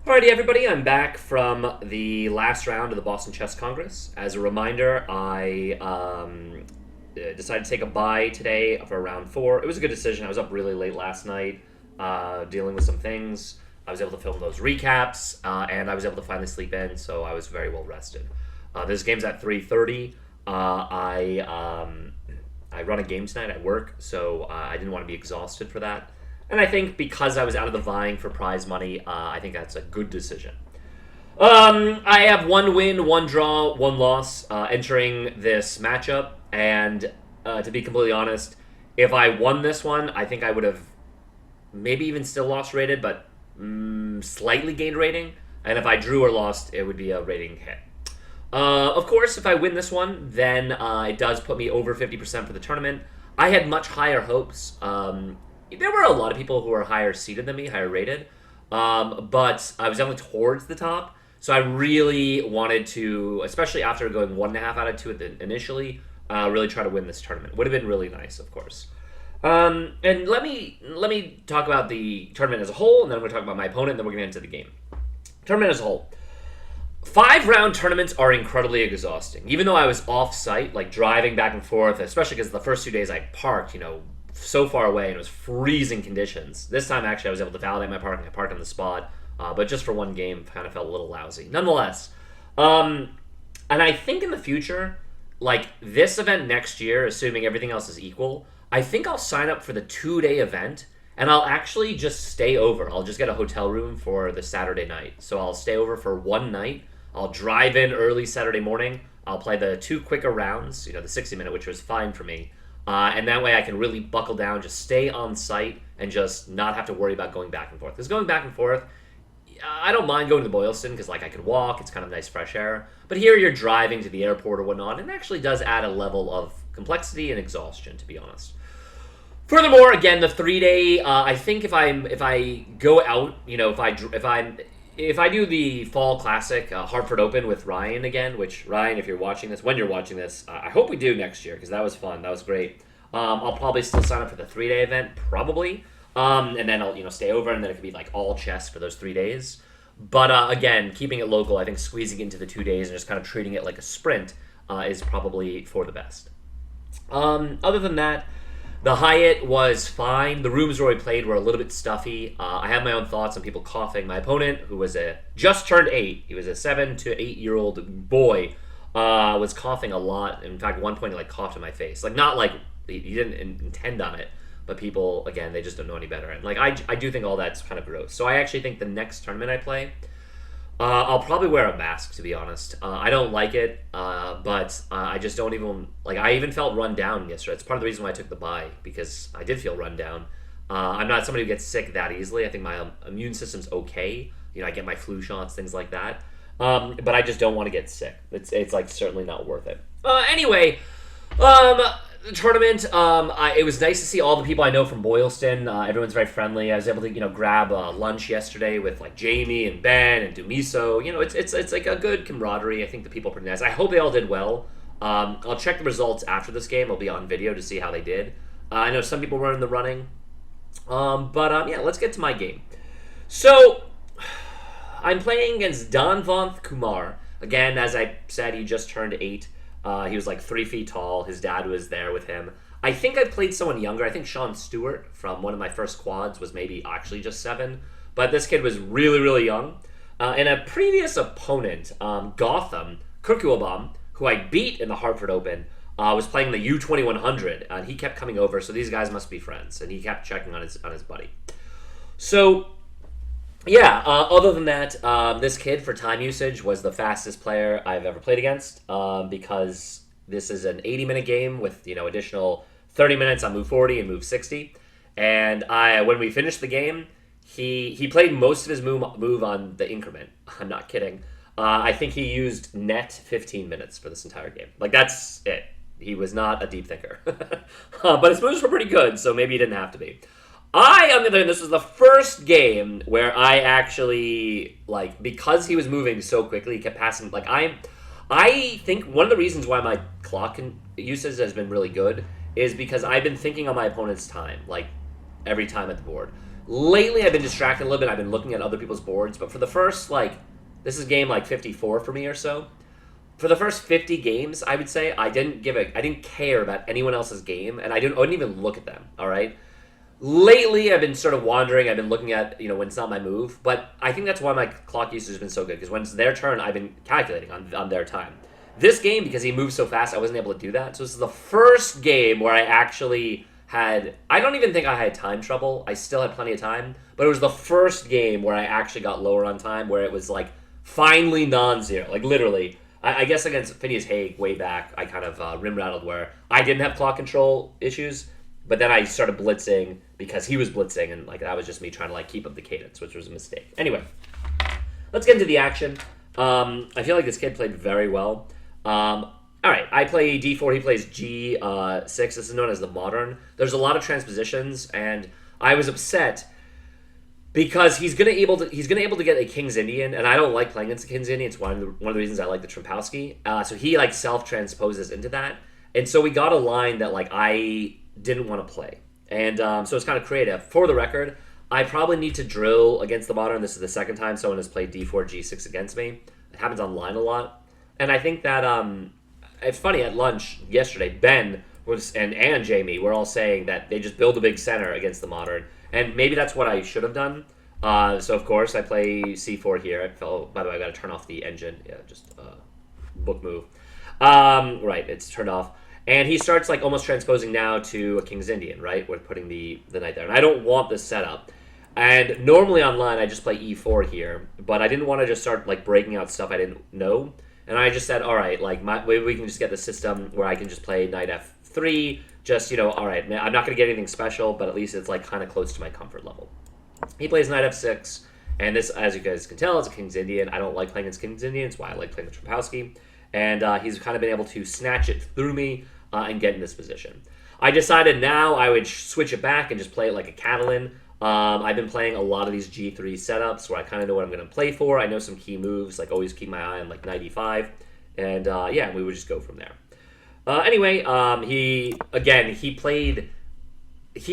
Alrighty, everybody, I'm back from the last round of the Boston Chess Congress. As a reminder, I decided to take a bye today for round four. It was a good decision. I was up really late last night dealing with some things. I was able to film those recaps, and I was able to finally sleep in, so I was very well rested. This game's at 3:30. I run a game tonight at work, so I didn't want to be exhausted for that. And I think because I was out of the vying for prize money, I think that's a good decision. I have one win, one draw, one loss entering this matchup. And to be completely honest, if I won this one, I think I would have maybe even still lost rated, but slightly gained rating. And if I drew or lost, it would be a rating hit. Of course, if I win this one, then it does put me over 50% for the tournament. I had much higher hopes. There were a lot of people who were higher seeded than me, higher rated, but I was definitely towards the top. So I really wanted to, especially after going 1.5 out of 2 initially, really try to win this tournament. Would have been really nice, of course. And let me talk about the tournament as a whole, and then we're going to talk about my opponent, and then we're going to get into the game. Tournament as a whole. 5-round tournaments are incredibly exhausting. Even though I was off-site, like driving back and forth, especially because the first 2 days I parked, so far away and it was freezing conditions. This time, actually, I was able to validate my parking. I parked on the spot, but just for one game, kind of felt a little lousy. Nonetheless, and I think in the future, like this event next year, assuming everything else is equal, I think I'll sign up for the 2-day event, and I'll actually just stay over. I'll just get a hotel room for the Saturday night. So I'll stay over for one night. I'll drive in early Saturday morning. I'll play the 2 quicker rounds, the 60-minute, which was fine for me. And that way I can really buckle down, just stay on site, and just not have to worry about going back and forth. Because going back and forth, I don't mind going to Boylston because I could walk. It's kind of nice fresh air. But here you're driving to the airport or whatnot, and it actually does add a level of complexity and exhaustion, to be honest. Furthermore, again, the 3-day. I think if I go out, if I do the Fall Classic Hartford Open with Ryan again, which Ryan, if you're watching this, when you're watching this, I hope we do next year because that was fun. That was great. I'll probably still sign up for the 3-day event, probably, and then I'll stay over, and then it could be like all chess for those 3 days. But again, keeping it local, I think squeezing into the 2 days and just kind of treating it like a sprint is probably for the best. Other than that. The Hyatt was fine. The rooms where we played were a little bit stuffy. I have my own thoughts on people coughing. My opponent, who was just turned 8, he was a 7 to 8-year-old boy, was coughing a lot. In fact, at one point he coughed in my face. Not like he didn't intend on it, but people, again, they just don't know any better. And I do think all that's kind of gross. So I actually think the next tournament I play, I'll probably wear a mask, to be honest. I don't like it, but I just don't even... I even felt run down yesterday. It's part of the reason why I took the bye, because I did feel run down. I'm not somebody who gets sick that easily. I think my immune system's okay. I get my flu shots, things like that. But I just don't want to get sick. It's certainly not worth it. Anyway, the tournament, it was nice to see all the people I know from Boylston. Everyone's very friendly. I was able to, grab lunch yesterday with Jamie and Ben and Dumiso. It's like a good camaraderie. I think the people are pretty nice. I hope they all did well. I'll check the results after this game. I'll be on video to see how they did. I know some people were in the running. Yeah, let's get to my game. So, I'm playing against Kumar. Again, as I said, he just turned 8. He was 3 feet tall. His dad was there with him. I think I played someone younger. I think Sean Stewart from one of my first quads was maybe actually just 7. But this kid was really, really young. And a previous opponent, Gotham Kirkuabam, who I beat in the Hartford Open, was playing the U2100. And he kept coming over, so these guys must be friends. And he kept checking on his buddy. So... yeah, other than that, this kid for time usage was the fastest player I've ever played against because this is an 80-minute game with, additional 30 minutes on move 40 and move 60. And when we finished the game, he played most of his move on the increment. I'm not kidding. I think he used net 15 minutes for this entire game. That's it. He was not a deep thinker. But his moves were pretty good, so maybe he didn't have to be. On the other hand, this was the first game where I actually, because he was moving so quickly, he kept passing, I think one of the reasons why my clock usage has been really good is because I've been thinking on my opponent's time, every time at the board. Lately, I've been distracted a little bit. I've been looking at other people's boards, but for the first, like, this is game, like, 54 for me or so. For the first 50 games, I would say, I didn't care about anyone else's game, and I wouldn't even look at them, all right? Lately, I've been sort of wandering. I've been looking at, when it's not my move, but I think that's why my clock usage has been so good, because when it's their turn, I've been calculating on their time. This game, because he moves so fast, I wasn't able to do that, so this is the first game where I actually had, I don't even think I had time trouble. I still had plenty of time, but it was the first game where I actually got lower on time, where it was like finally non-zero. Like literally, I guess against Phineas Haig way back, I kind of rim rattled where I didn't have clock control issues, but then I started blitzing because he was blitzing, and like that was just me trying to like keep up the cadence, which was a mistake. Anyway, let's get into the action. I feel like this kid played very well. All right, I play D4, he plays G6. This is known as the modern. There's a lot of transpositions, and I was upset because he's gonna able to get a King's Indian, and I don't like playing against the King's Indian. It's one of the reasons I like the Trampowski. So he like self transposes into that, and so we got a line that like I didn't want to play, and so it's kind of creative. For the record, I probably need to drill against the modern. This is the second time someone has played D4 G6 against me. It happens online a lot, and I think that it's funny, at lunch yesterday, Ben and Jamie were all saying that they just build a big center against the modern, and maybe that's what I should have done. So of course I play C4 here. By the way, I got to turn off the engine. Yeah, just book move. Right, it's turned off, and he starts like almost transposing now to a King's Indian. Right, we're putting the knight there, and I don't want this setup. And normally online I just play E4 here, but I didn't want to just start like breaking out stuff I didn't know. And I just said, all right, like maybe we can just get the system where I can just play knight f3. Just, all right, I'm not going to get anything special, but at least it's like kind of close to my comfort level. He plays knight f6, and this, as you guys can tell, is a King's Indian. I don't like playing against King's Indian. It's why I like playing the Trampowski. And he's kind of been able to snatch it through me and get in this position. I decided now I would switch it back and just play it like a Catalan. I've been playing a lot of these G3 setups where I kind of know what I'm going to play for. I know some key moves, like always keep my eye on like knight e5, and yeah, we would just go from there. Anyway, he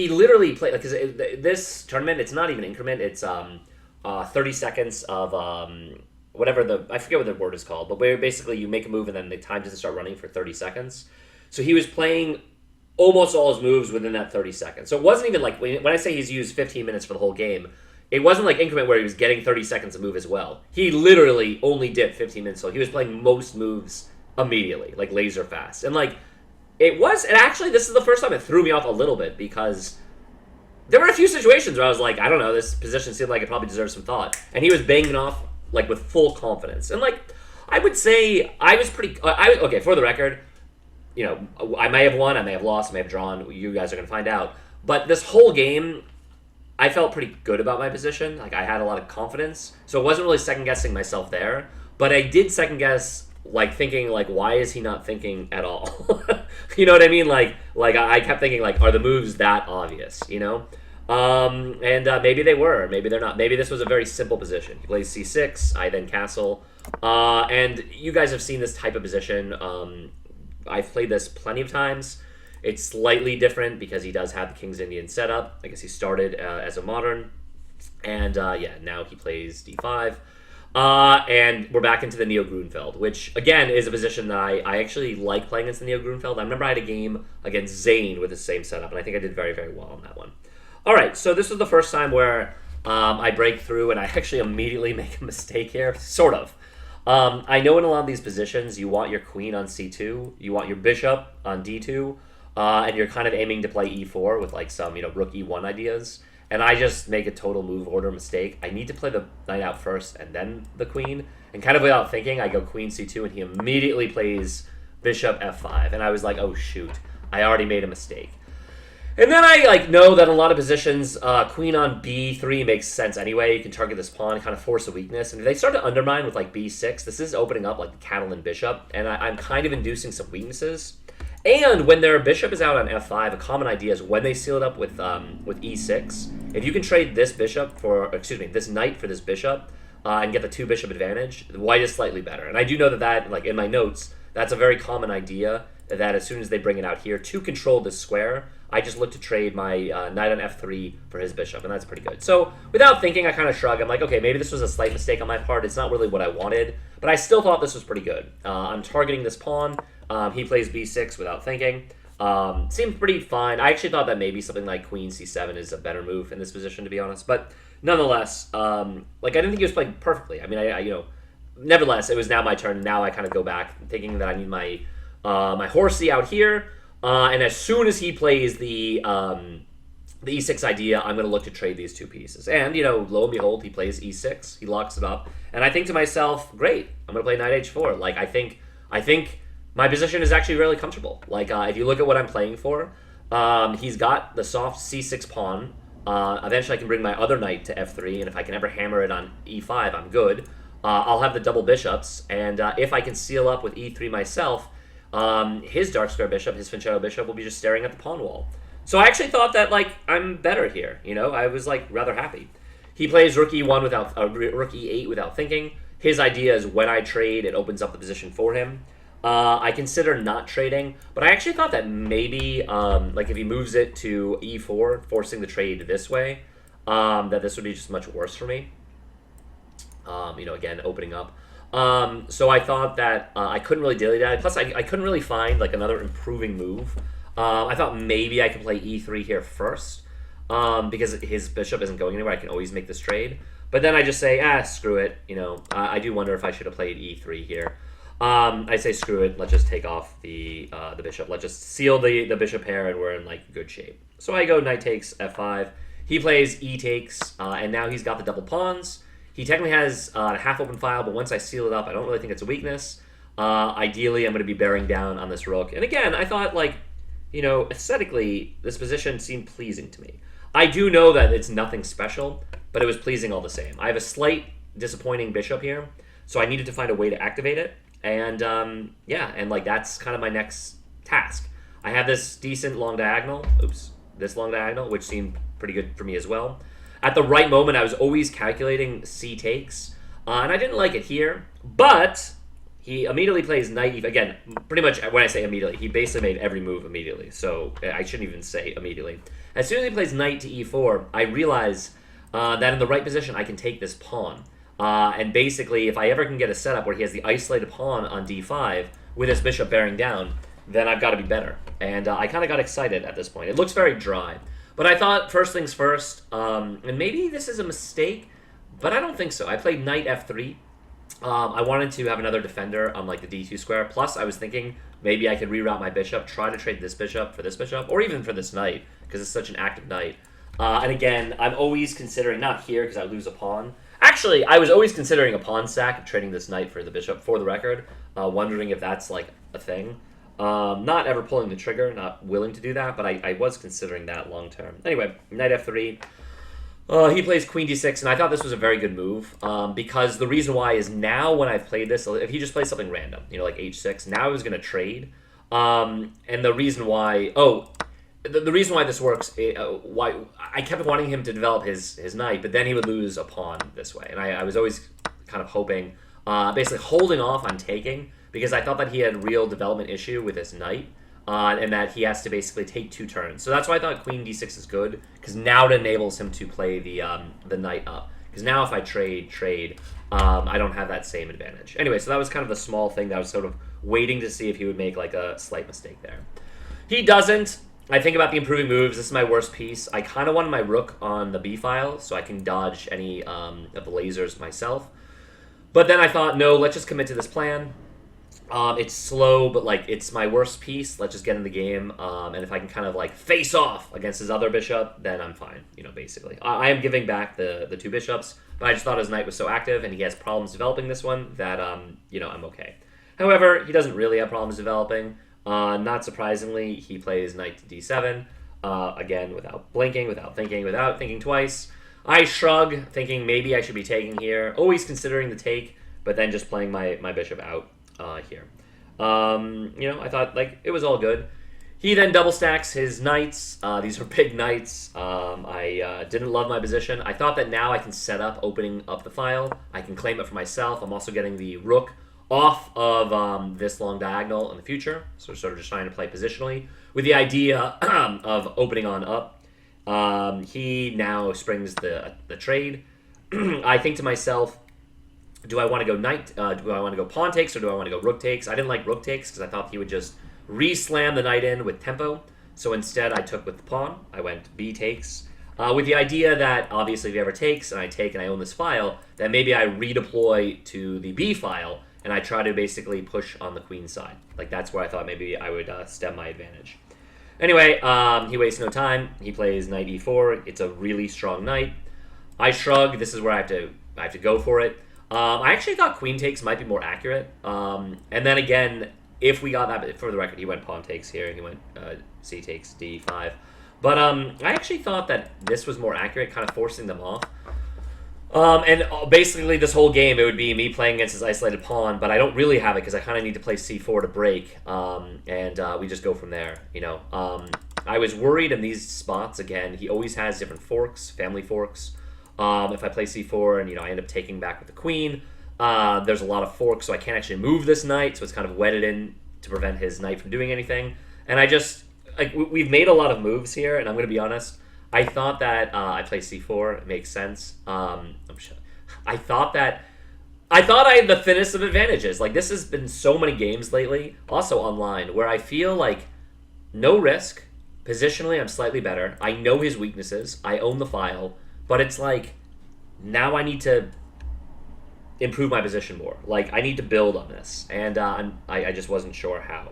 literally played, because this tournament, it's not even increment, it's 30 seconds of I forget what the word is called, but where basically you make a move and then the time doesn't start running for 30 seconds. So he was playing almost all his moves within that 30 seconds. So it wasn't even like, when I say he's used 15 minutes for the whole game, it wasn't like increment where he was getting 30 seconds of move as well. He literally only did 15 minutes, so he was playing most moves immediately, like laser fast. And like, actually, this is the first time it threw me off a little bit, because there were a few situations where I was like, I don't know, this position seemed like it probably deserves some thought. And he was banging off like with full confidence. And like, I would say I was pretty, okay, for the record, I may have won, I may have lost, I may have drawn. You guys are going to find out. But this whole game, I felt pretty good about my position. Like, I had a lot of confidence. So it wasn't really second-guessing myself there. But I did second-guess, like, thinking, like, why is he not thinking at all? You know what I mean? Like I kept thinking, like, are the moves that obvious, maybe they were. Maybe they're not. Maybe this was a very simple position. He plays c6, I then castle. And you guys have seen this type of position. I've played this plenty of times. It's slightly different because he does have the King's Indian setup. I guess he started as a modern. And yeah, now he plays d5. And we're back into the Neo Grunfeld, which, again, is a position that I actually like playing against the Neo Grunfeld. I remember I had a game against Zane with the same setup, and I think I did very, very well on that one. All right, so this was the first time where I break through, and I actually immediately make a mistake here, sort of. I know in a lot of these positions, you want your queen on c2, you want your bishop on d2, and you're kind of aiming to play e4 with like some, rook e1 ideas. And I just make a total move order mistake. I need to play the knight out first and then the queen. And kind of without thinking, I go queen c2, and he immediately plays bishop f5. And I was like, oh shoot, I already made a mistake. And then I know that in a lot of positions, queen on b3 makes sense anyway. You can target this pawn, kind of force a weakness. And if they start to undermine with like b6, this is opening up like the Catalan bishop. And I'm kind of inducing some weaknesses. And when their bishop is out on f5, a common idea is when they seal it up with e6, if you can trade this this knight for this bishop and get the two bishop advantage, the white is slightly better. And I do know that like in my notes, that's a very common idea, that as soon as they bring it out here to control this square, I just look to trade my knight on f3 for his bishop, and that's pretty good. So without thinking, I kind of shrug. I'm like, okay, maybe this was a slight mistake on my part. It's not really what I wanted, but I still thought this was pretty good. I'm targeting this pawn. He plays b6 without thinking. Seemed pretty fine. I actually thought that maybe something like queen c7 is a better move in this position, to be honest. But nonetheless, like I didn't think he was playing perfectly. I mean, nevertheless, it was now my turn. Now I kind of go back thinking that I need my my horsey out here. And as soon as he plays the e6 idea, I'm going to look to trade these two pieces. And, lo and behold, he plays e6. He locks it up. And I think to myself, great, I'm going to play knight h4. Like, I think my position is actually really comfortable. Like, if you look at what I'm playing for, he's got the soft c6 pawn. Eventually, I can bring my other knight to f3, and if I can ever hammer it on e5, I'm good. I'll have the double bishops, and if I can seal up with e3 myself, his dark square bishop, his fianchetto bishop, will be just staring at the pawn wall. So I actually thought that, like, I'm better here. I was, like, rather happy. He plays rook e1 without rook e8 without thinking. His idea is when I trade, it opens up the position for him. I consider not trading, but I actually thought that maybe, like, if he moves it to e4, forcing the trade this way, that this would be just much worse for me. Again, opening up. So I thought that I couldn't really dilly that. Plus, I couldn't really find like another improving move. I thought maybe I could play e3 here first because his bishop isn't going anywhere. I can always make this trade. But then I just say, screw it. I do wonder if I should have played e3 here. I say screw it. Let's just take off the bishop. Let's just seal the bishop pair, and we're in like good shape. So I go knight takes f5. He plays e takes, and now he's got the double pawns. He technically has a half-open file, but once I seal it up, I don't really think it's a weakness. Ideally, I'm going to be bearing down on this rook. And again, I thought, like, aesthetically, this position seemed pleasing to me. I do know that it's nothing special, but it was pleasing all the same. I have a slight disappointing bishop here, so I needed to find a way to activate it. And, and, like, that's kind of my next task. I have this decent long diagonal. This long diagonal, which seemed pretty good for me as well. At the right moment, I was always calculating c takes, and I didn't like it here, but he immediately plays knight. Again, pretty much when I say immediately, he basically made every move immediately, so I shouldn't even say immediately. As soon as he plays knight to e4, I realize that in the right position, I can take this pawn. And basically, if I ever can get a setup where he has the isolated pawn on d5 with his bishop bearing down, then I've got to be better. And I kind of got excited at this point. It looks very dry. But I thought first things first, and maybe this is a mistake, but I don't think so. I played knight f3. I wanted to have another defender on like the d2 square. Plus, I was thinking maybe I could reroute my bishop, try to trade this bishop, or even for this knight, because it's such an active knight. And again, I'm always considering, not here because I lose a pawn. Actually, I was always considering a pawn sack, trading this knight for the bishop, for the record, wondering if that's like a thing. Not ever pulling the trigger, not willing to do that, but I was considering that long term. Anyway, knight f3. He plays queen d6, and I thought this was a very good move, because the reason why is now when I've played this, if he just plays something random, like h6, now I was going to trade. And the reason why, the reason why this works, why I kept wanting him to develop his knight, but then he would lose a pawn this way, and I was always kind of hoping, basically holding off on taking, because I thought that he had real development issue with his knight, and that he has to basically take 2 turns. So that's why I thought queen d6 is good, because now it enables him to play the knight up. Because now if I trade, I don't have that same advantage. Anyway, so that was kind of the small thing that I was sort of waiting to see if he would make like a slight mistake there. He doesn't. I think about the improving moves. This is my worst piece. I kind of wanted my rook on the b file so I can dodge any of the lasers myself. But then I thought, no, let's just commit to this plan. It's slow, but like it's my worst piece. Let's just get in the game, and if I can kind of like face off against his other bishop, then I'm fine. Basically, I am giving back the 2 bishops, but I just thought his knight was so active, and he has problems developing this one that I'm okay. However, he doesn't really have problems developing. Not surprisingly, he plays knight to d7 again without blinking, without thinking twice. I shrug, thinking maybe I should be taking here, always considering the take, but then just playing my bishop out. Here. I thought, like, it was all good. He then double stacks his knights. These are big knights. I didn't love my position. I thought that now I can set up opening up the file. I can claim it for myself. I'm also getting the rook off of this long diagonal in the future. So we're sort of just trying to play positionally with the idea of opening on up. He now springs the trade. I think to myself, do I want to go knight? Do I want to go pawn takes or do I want to go rook takes? I didn't like rook takes because I thought he would just re-slam the knight in with tempo. So instead, I took with the pawn. I went b takes. With the idea that, obviously, if he ever takes and I take and I own this file, then maybe I redeploy to the b file and I try to basically push on the queen side. Like, that's where I thought maybe I would stem my advantage. Anyway, he wastes no time. He plays knight e4. It's a really strong knight. I shrug. This is where I have to go for it. I actually thought queen takes might be more accurate. And then again, if we got that, for the record, he went pawn takes here. He went c takes d5. But I actually thought that this was more accurate, kind of forcing them off. And basically this whole game, it would be me playing against his isolated pawn, but I don't really have it because I kind of need to play c4 to break, and we just go from there, you know. I was worried in these spots, again, he always has different forks, family forks. If I play c4 and, you know, I end up taking back with the queen, there's a lot of forks, so I can't actually move this knight, so it's kind of wedded in to prevent his knight from doing anything. And I just, like, we've made a lot of moves here, and I'm going to be honest, I thought that I play c4. It makes sense. I thought I had the thinnest of advantages. Like, this has been so many games lately, also online, where I feel like no risk. Positionally, I'm slightly better. I know his weaknesses. I own the file. But it's like, now I need to improve my position more. Like, I need to build on this. And I just wasn't sure how.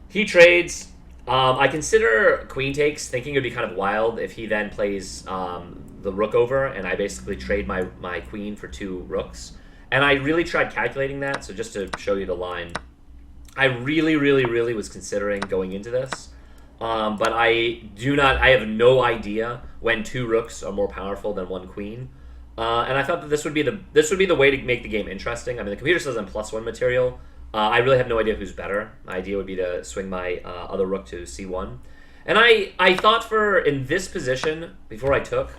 He trades. I consider queen takes, thinking it would be kind of wild if he then plays the rook over, and I basically trade my queen for 2 rooks. And I really tried calculating that, so just to show you the line, I really, really, really was considering going into this. But I have no idea when 2 rooks are more powerful than 1 queen. And I thought that this would be the way to make the game interesting. I mean, the computer says I'm +1 material. I really have no idea who's better. My idea would be to swing my other rook to c1. And I thought in this position, before I took,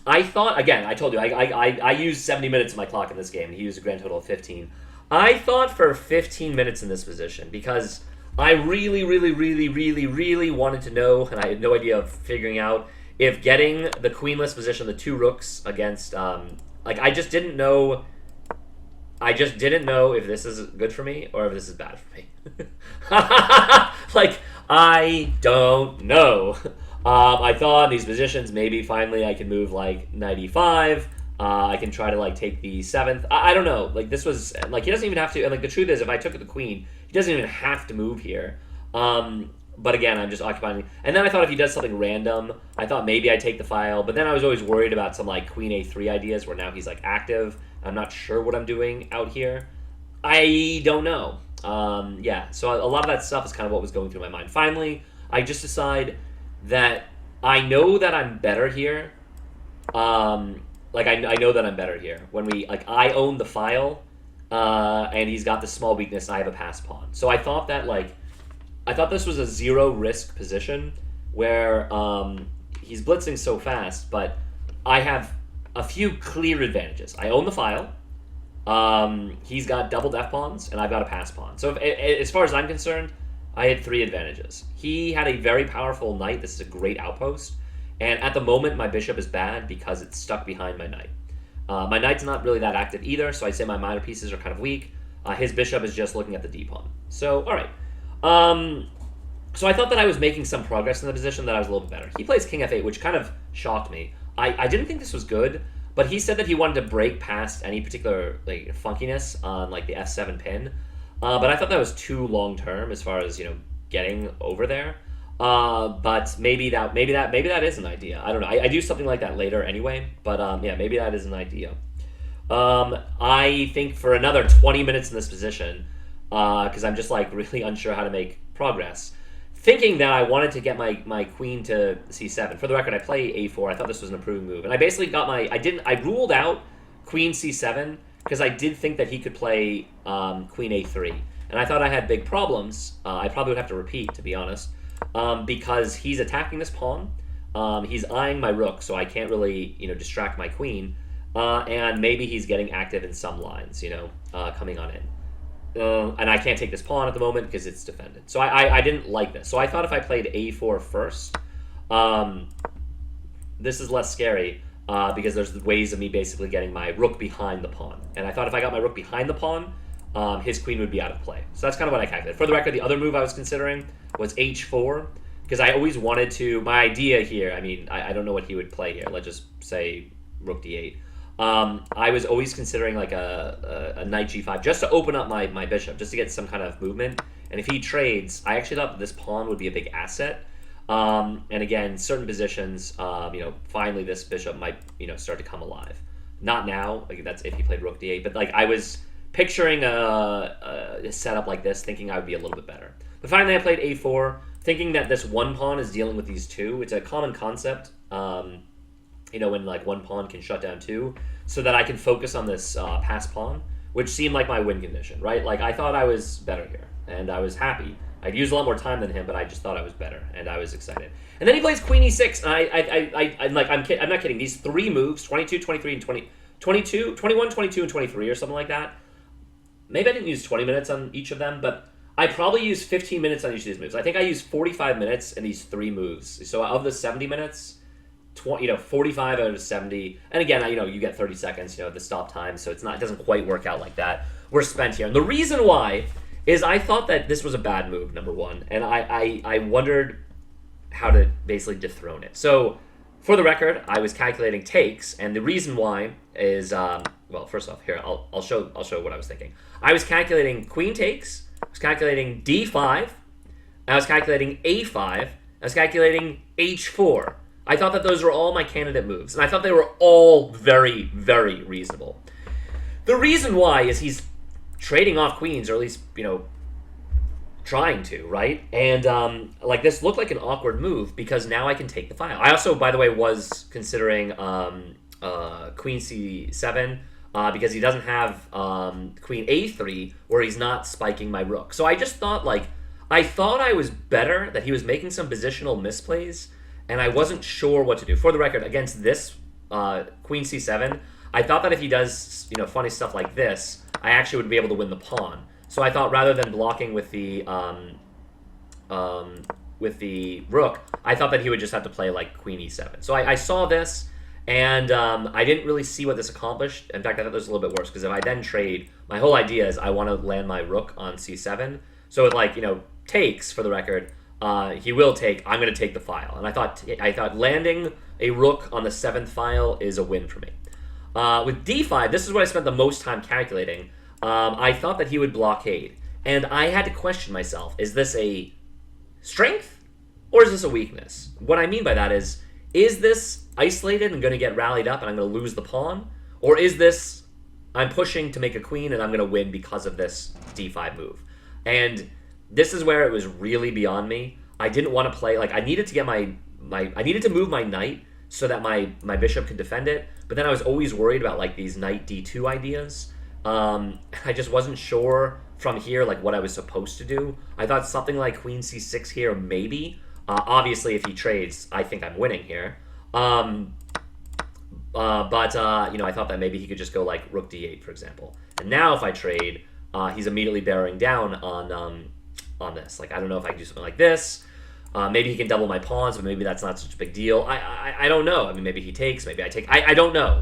I thought, again, I told you, I used 70 minutes of my clock in this game, and he used a grand total of 15. I thought for 15 minutes in this position, because I really, really, really, really, really wanted to know, and I had no idea of figuring out, if getting the queenless position, the 2 rooks against, I just didn't know if this is good for me or if this is bad for me. Like, I don't know. I thought in these positions, maybe finally I can move, like, knight e5. I can try to, like, take the 7th. I don't know. Like, this was, like, he doesn't even have to, and, like, the truth is, if I took the queen, he doesn't even have to move here. But again, I'm just occupying. And then I thought if he does something random, I thought maybe I'd take the file. But then I was always worried about some, like, queen a3 ideas where now he's, like, active. I'm not sure what I'm doing out here. I don't know. Yeah, so a lot of that stuff is kind of what was going through my mind. Finally, I just decide that I know that I'm better here. Like, I know that I'm better here. When I own the file, and he's got this small weakness, and I have a pass pawn. So I thought that, I thought this was a 0-risk position where he's blitzing so fast, but I have a few clear advantages. I own the file. He's got double def pawns, and I've got a pass pawn. So as far as I'm concerned, I had 3 advantages. He had a very powerful knight. This is a great outpost. And at the moment, my bishop is bad because it's stuck behind my knight. My knight's not really that active either, so I'd say my minor pieces are kind of weak. His bishop is just looking at the d pawn. So, all right. So I thought that I was making some progress in the position, that I was a little bit better. He plays king f8, which kind of shocked me. I didn't think this was good, but he said that he wanted to break past any particular funkiness on the f7 pin. But I thought that was too long term as far as getting over there. But maybe that is an idea. I don't know. I do something like that later anyway. But yeah, maybe that is an idea. I think for another 20 minutes in this position, because I'm just really unsure how to make progress. Thinking that I wanted to get my queen to c7. For the record, I play a4. I thought this was an improving move. And I basically got I ruled out queen c7 because I did think that he could play queen a3. And I thought I had big problems. I probably would have to repeat, to be honest, because he's attacking this pawn. He's eyeing my rook, so I can't really distract my queen. and maybe he's getting active in some lines, coming on in. And I can't take this pawn at the moment because it's defended. So I didn't like this. So I thought if I played a4 first, this is less scary because there's ways of me basically getting my rook behind the pawn. And I thought if I got my rook behind the pawn, his queen would be out of play. So that's kind of what I calculated. For the record, the other move I was considering was h4 because I always wanted to. My idea here, I don't know what he would play here. Let's just say rook d8. I was always considering like a knight g5 just to open up my bishop, just to get some kind of movement. And if he trades, I actually thought that this pawn would be a big asset. And again, certain positions, finally this bishop might, start to come alive. Not now, like that's if he played rook d8, but like I was picturing a setup like this, thinking I would be a little bit better. But finally I played a4, thinking that this one pawn is dealing with these two. It's a common concept. When like one pawn can shut down two, so that I can focus on this pass pawn, which seemed like my win condition, right? Like I thought I was better here, and I was happy. I'd used a lot more time than him, but I just thought I was better, and I was excited. And then he plays queen e6, and I'm not kidding. These three moves, 22, 23, and 21, 22, and 23, or something like that. Maybe I didn't use 20 minutes on each of them, but I probably used 15 minutes on each of these moves. I think I used 45 minutes in these three moves. So of the 70 minutes, 45 out of 70, and again, you get 30 seconds, the stop time, so it doesn't quite work out like that. We're spent here, and the reason why is I thought that this was a bad move, number one, and I wondered how to basically dethrone it. So, for the record, I was calculating takes, and the reason why is first off, here I'll show what I was thinking. I was calculating queen takes, I was calculating d5, I was calculating a5, I was calculating h4. I thought that those were all my candidate moves, and I thought they were all very, very reasonable. The reason why is he's trading off queens, or at least, trying to, right? And, this looked like an awkward move, because now I can take the file. I also, by the way, was considering queen c7, because he doesn't have queen a3, where he's not spiking my rook. So I just thought, I thought I was better, that he was making some positional misplays, and I wasn't sure what to do. For the record, against this queen c7, I thought that if he does, funny stuff like this, I actually would be able to win the pawn. So I thought rather than blocking with the rook, I thought that he would just have to play like queen e7. So I saw this, and I didn't really see what this accomplished. In fact, I thought this was a little bit worse, because if I then trade, my whole idea is I want to land my rook on c7. So it takes, for the record, he will take. I'm going to take the file, and I thought landing a rook on the 7th file is a win for me. With d5, this is what I spent the most time calculating. I thought that he would blockade, and I had to question myself: is this a strength or is this a weakness? What I mean by that is this isolated and going to get rallied up, and I'm going to lose the pawn, or is this I'm pushing to make a queen and I'm going to win because of this d5 move? And this is where it was really beyond me. I didn't want to play, I needed to get I needed to move my knight so that my bishop could defend it, but then I was always worried about these knight d2 ideas. I just wasn't sure from here what I was supposed to do. I thought something like queen c6 here, maybe. Obviously, if he trades, I think I'm winning here. But I thought that maybe he could just go rook d8, for example. And now if I trade, he's immediately bearing down on this. I don't know if I can do something like this. Maybe he can double my pawns, but maybe that's not such a big deal. I don't know. Maybe he takes, maybe I take. I don't know.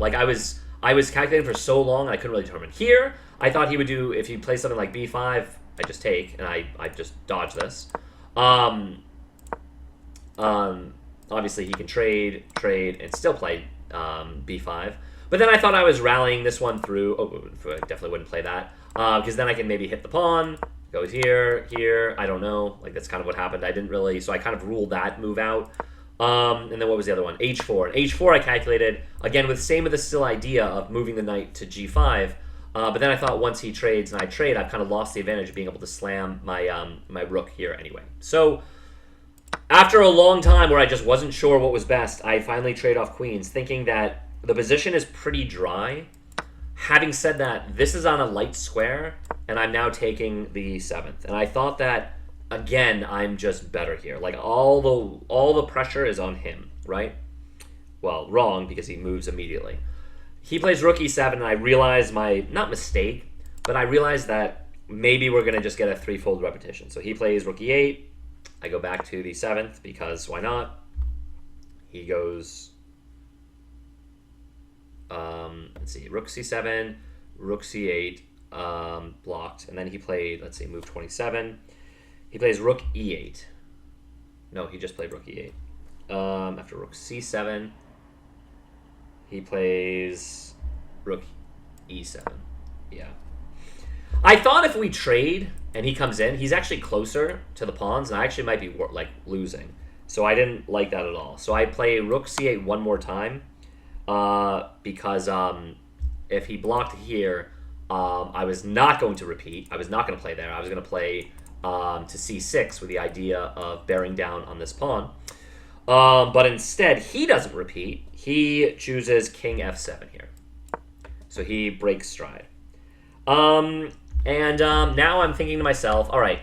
I was calculating for so long, and I couldn't really determine. Here, I thought he would do, if he plays something like b5, I just take, and I just dodge this. Obviously, he can trade, and still play b5. But then I thought I was rallying this one through. Oh, I definitely wouldn't play that, because then I can maybe hit the pawn, goes here, I don't know. That's kind of what happened. I didn't really, so I kind of ruled that move out. And then what was the other one? H4. H4 I calculated, again, with same of the still idea of moving the knight to g5. But then I thought once he trades and I trade, I've kind of lost the advantage of being able to slam my my rook here anyway. So after a long time where I just wasn't sure what was best, I finally trade off queens, thinking that the position is pretty dry. Having said that, this is on a light square, and I'm now taking the 7th. And I thought that, again, I'm just better here. All the pressure is on him, right? Well, wrong, because he moves immediately. he plays rook e7, and I realize my, not mistake, but I realize that maybe we're going to just get a threefold repetition. So he plays rook e8. I go back to the 7th because why not? He goes, let's see, rook c7, rook c8, blocked. And then he played, let's see, move 27. He plays rook e8. No, he just played rook e8. After rook c7, he plays rook e7. Yeah. I thought if we trade and he comes in, he's actually closer to the pawns, and I actually might be like losing. So I didn't like that at all. So I play rook c8 one more time because if he blocked here, I was not going to repeat. I was not going to play there. I was going to play to c6 with the idea of bearing down on this pawn. But instead, he doesn't repeat. He chooses king f7 here. So he breaks stride. Now I'm thinking to myself, all right,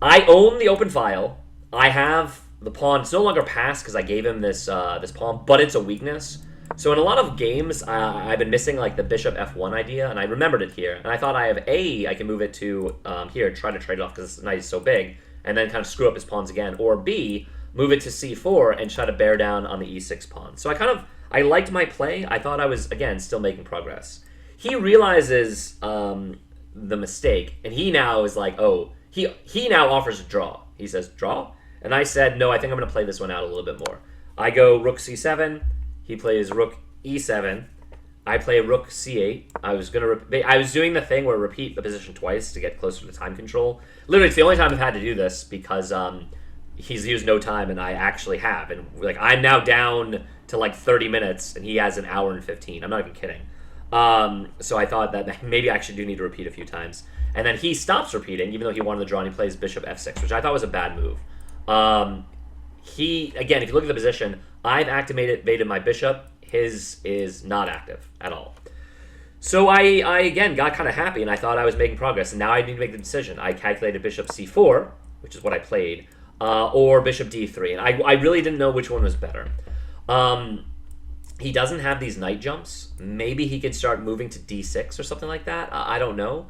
I own the open file. I have the pawn. It's no longer passed because I gave him this this pawn, but it's a weakness. So in a lot of games, I've been missing like the bishop f1 idea, and I remembered it here. And I thought I have A, I can move it to here, try to trade it off because this knight is so big, and then kind of screw up his pawns again. Or B, move it to c4 and try to bear down on the e6 pawn. So I liked my play. I thought I was, again, still making progress. He realizes the mistake, and he now is like, oh, he now offers a draw. He says, draw? And I said, no, I think I'm going to play this one out a little bit more. I go rook c7. He plays rook e7. I play rook c8. I was doing the thing where I repeat the position twice to get closer to time control. Literally, it's the only time I've had to do this because he's used no time and I actually have. And like I'm now down to like 30 minutes and he has an hour and 15. I'm not even kidding. So I thought that maybe I actually do need to repeat a few times. And then he stops repeating, even though he wanted the draw, and he plays bishop f6, which I thought was a bad move. Again, if you look at the position, I've activated my bishop. His is not active at all. So I again got kind of happy, and I thought I was making progress. And now I need to make the decision. I calculated bishop c4, which is what I played, or bishop d3, and I really didn't know which one was better. He doesn't have these knight jumps. Maybe he could start moving to d6 or something like that. I don't know.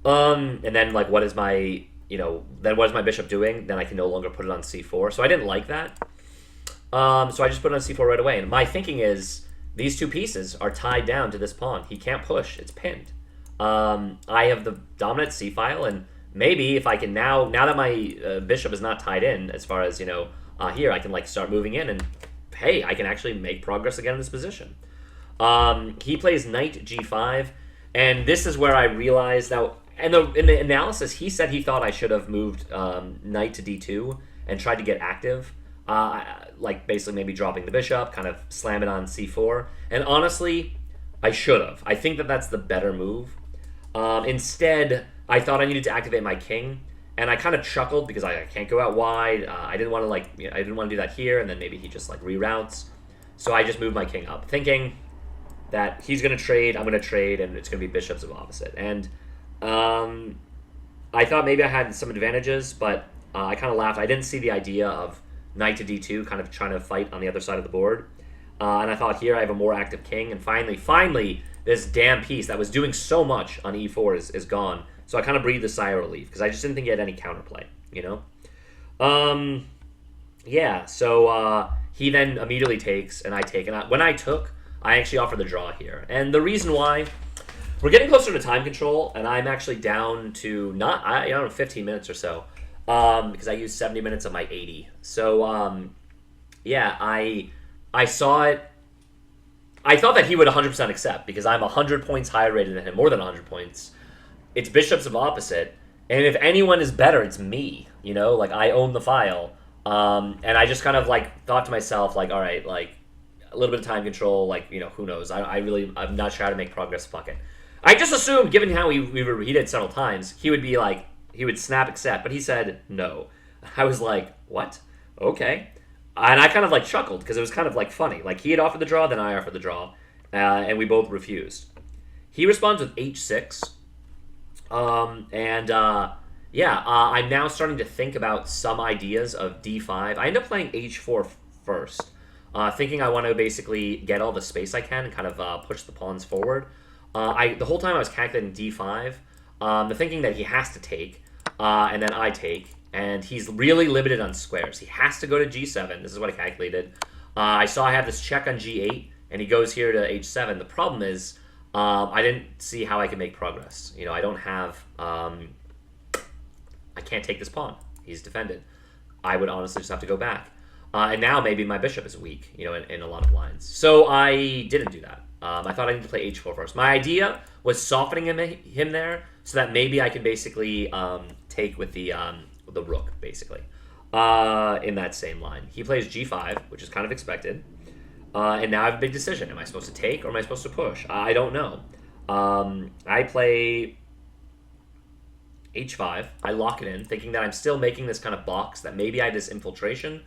And then like what is my bishop doing? Then I can no longer put it on c4. So I didn't like that. So I just put it on c4 right away. And my thinking is these two pieces are tied down to this pawn. He can't push. It's pinned. I have the dominant c-file, and maybe if I can now that my bishop is not tied in, as far as here, I can like start moving in, and hey, I can actually make progress again in this position. He plays knight g5, and this is where I realized that. And in the analysis, he said he thought I should have moved knight to d2 and tried to get active, like basically maybe dropping the bishop, kind of slam it on c4. And honestly, I should have. I think that that's the better move. Instead, I thought I needed to activate my king, and I kind of chuckled because I can't go out wide. I didn't want to I didn't want to do that here, and then maybe he just like reroutes. So I just moved my king up, thinking that he's going to trade, I'm going to trade, and it's going to be bishops of opposite. And I thought maybe I had some advantages, but I kind of laughed. I didn't see the idea of knight to d2, kind of trying to fight on the other side of the board. And I thought here I have a more active king, and finally, this damn piece that was doing so much on e4 is gone. So I kind of breathed a sigh of relief, because I just didn't think he had any counterplay, Yeah, so he then immediately takes, and I take. And when I took, I actually offered the draw here. And the reason why, we're getting closer to time control, and I'm actually down to 15 minutes or so, because I used 70 minutes of my 80. So, yeah, I saw it. I thought that he would 100% accept, because I'm 100 points higher rated than him, more than 100 points. It's bishops of opposite, and if anyone is better, it's me. Like I own the file, and I just kind of like thought to myself, like, all right, like a little bit of time control, like who knows? I'm not sure how to make progress. Fuck it. I just assumed, given how we repeated several times, he would snap accept, but he said no. I was like, what? Okay. And I kind of like chuckled, because it was kind of like funny. Like he had offered the draw, then I offered the draw, and we both refused. He responds with h6. I'm now starting to think about some ideas of d5. I end up playing h4 first. thinking I want to basically get all the space I can and kind of push the pawns forward. The whole time I was calculating d5, the thinking that he has to take, and then I take, and he's really limited on squares. He has to go to g7. This is what I calculated. I saw I have this check on g8, and he goes here to h7. The problem is I didn't see how I can make progress. You know, I don't have... I can't take this pawn. He's defended. I would honestly just have to go back. And now maybe my bishop is weak, you know, in a lot of lines. So I didn't do that. I thought I needed to play h4 first. My idea was softening him there so that maybe I could basically take with the rook, basically, in that same line. He plays g5, which is kind of expected. And now I have a big decision. Am I supposed to take or am I supposed to push? I don't know. I play h5. I lock it in, thinking that I'm still making this kind of box, that maybe I have this infiltration.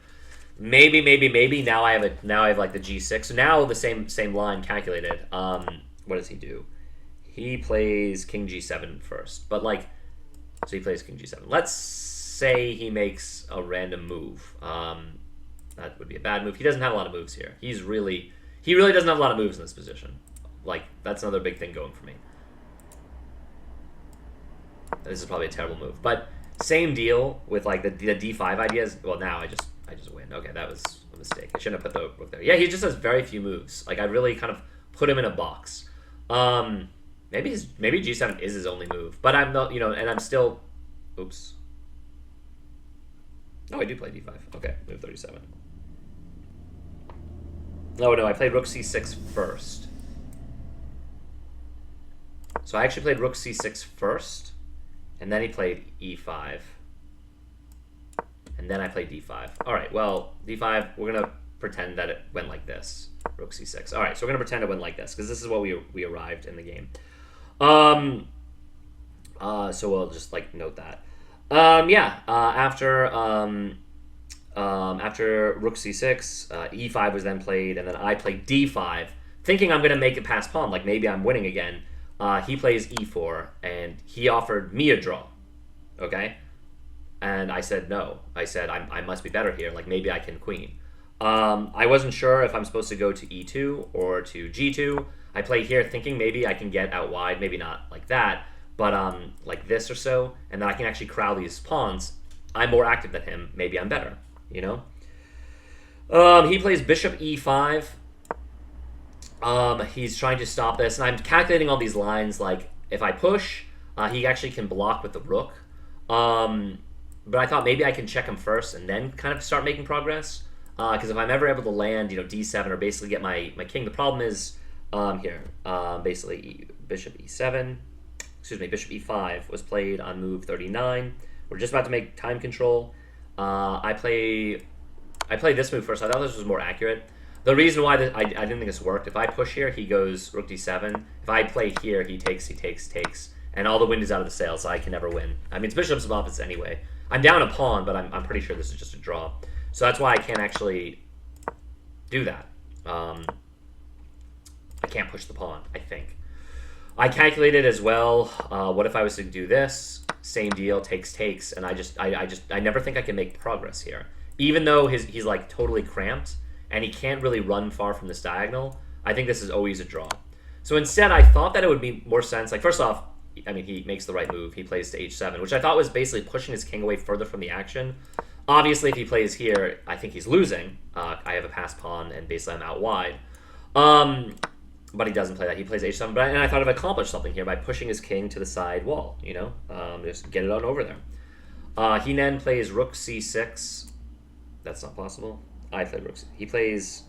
Maybe. Now I have like the g6. So now the same line calculated. What does he do? He plays king g7 first. But like, so he plays king g7. Let's say he makes a random move. That would be a bad move. He doesn't have a lot of moves here. He really doesn't have a lot of moves in this position. Like, that's another big thing going for me. This is probably a terrible move. But same deal with like the d5 ideas. Well, now I just win. Okay, that was a mistake. I shouldn't have put the rook there. Yeah, he just has very few moves. Like, I really kind of put him in a box. Maybe g7 is his only move. But I'm not, you know, and I'm still... Oops. No, I do play d5. Okay, move 37. Oh, no, I played rook c6 first. So I actually played rook c6 first, and then he played e5. And then I played d5. All right, well, d5, we're going to pretend that it went like this. Rook c6. All right, so we're going to pretend it went like this, because this is what we arrived in the game. So we'll just, like, note that. After rook c6, e5 was then played, and then I played d5, thinking I'm going to make it past pawn, like maybe I'm winning again. He plays e4, and he offered me a draw, okay? And I said no. I said I must be better here, like maybe I can queen. I wasn't sure if I'm supposed to go to e2 or to g2. I play here thinking maybe I can get out wide, maybe not like that, but like this or so, and then I can actually corral these pawns. I'm more active than him. Maybe I'm better, you know? He plays bishop e5. He's trying to stop this, and I'm calculating all these lines, like, if I push, he actually can block with the rook. But I thought maybe I can check him first and then kind of start making progress. Because if I'm ever able to land, you know, d7 or basically get my king, the problem is, basically bishop e7, bishop e5 was played on move 39. We're just about to make time control. I play this move first. I thought this was more accurate. The reason why I didn't think this worked, if I push here, he goes rook d7. If I play here, he takes, and all the wind is out of the sails, so I can never win. I mean, it's bishops of opposites anyway. I'm down a pawn, but I'm pretty sure this is just a draw. So that's why I can't actually do that. I can't push the pawn, I think. I calculated as well, what if I was to do this? Same deal, takes, and I never think I can make progress here. Even though he's like totally cramped, and he can't really run far from this diagonal, I think this is always a draw. So instead, I thought that it would be more sense, like first off, I mean, he makes the right move. He plays to h7, which I thought was basically pushing his king away further from the action. Obviously, if he plays here, I think he's losing. I have a passed pawn, and basically I'm out wide. But he doesn't play that. He plays h7. And I thought I've accomplished something here by pushing his king to the side wall, you know? Just get it on over there. He then plays rook c6. That's not possible. I play rook c6. He plays...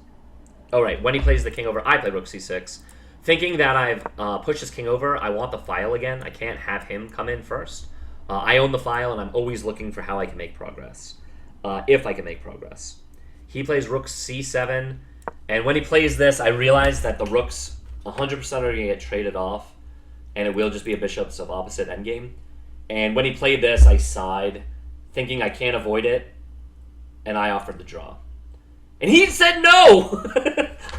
Oh, right. When he plays the king over, I play rook c6. Thinking that I've pushed his king over, I want the file again. I can't have him come in first. I own the file, and I'm always looking for how I can make progress. If I can make progress. He plays rook c7, and when he plays this, I realize that the rooks 100% are going to get traded off, and it will just be a bishops of opposite endgame. And when he played this, I sighed, thinking I can't avoid it, and I offered the draw. And he said no!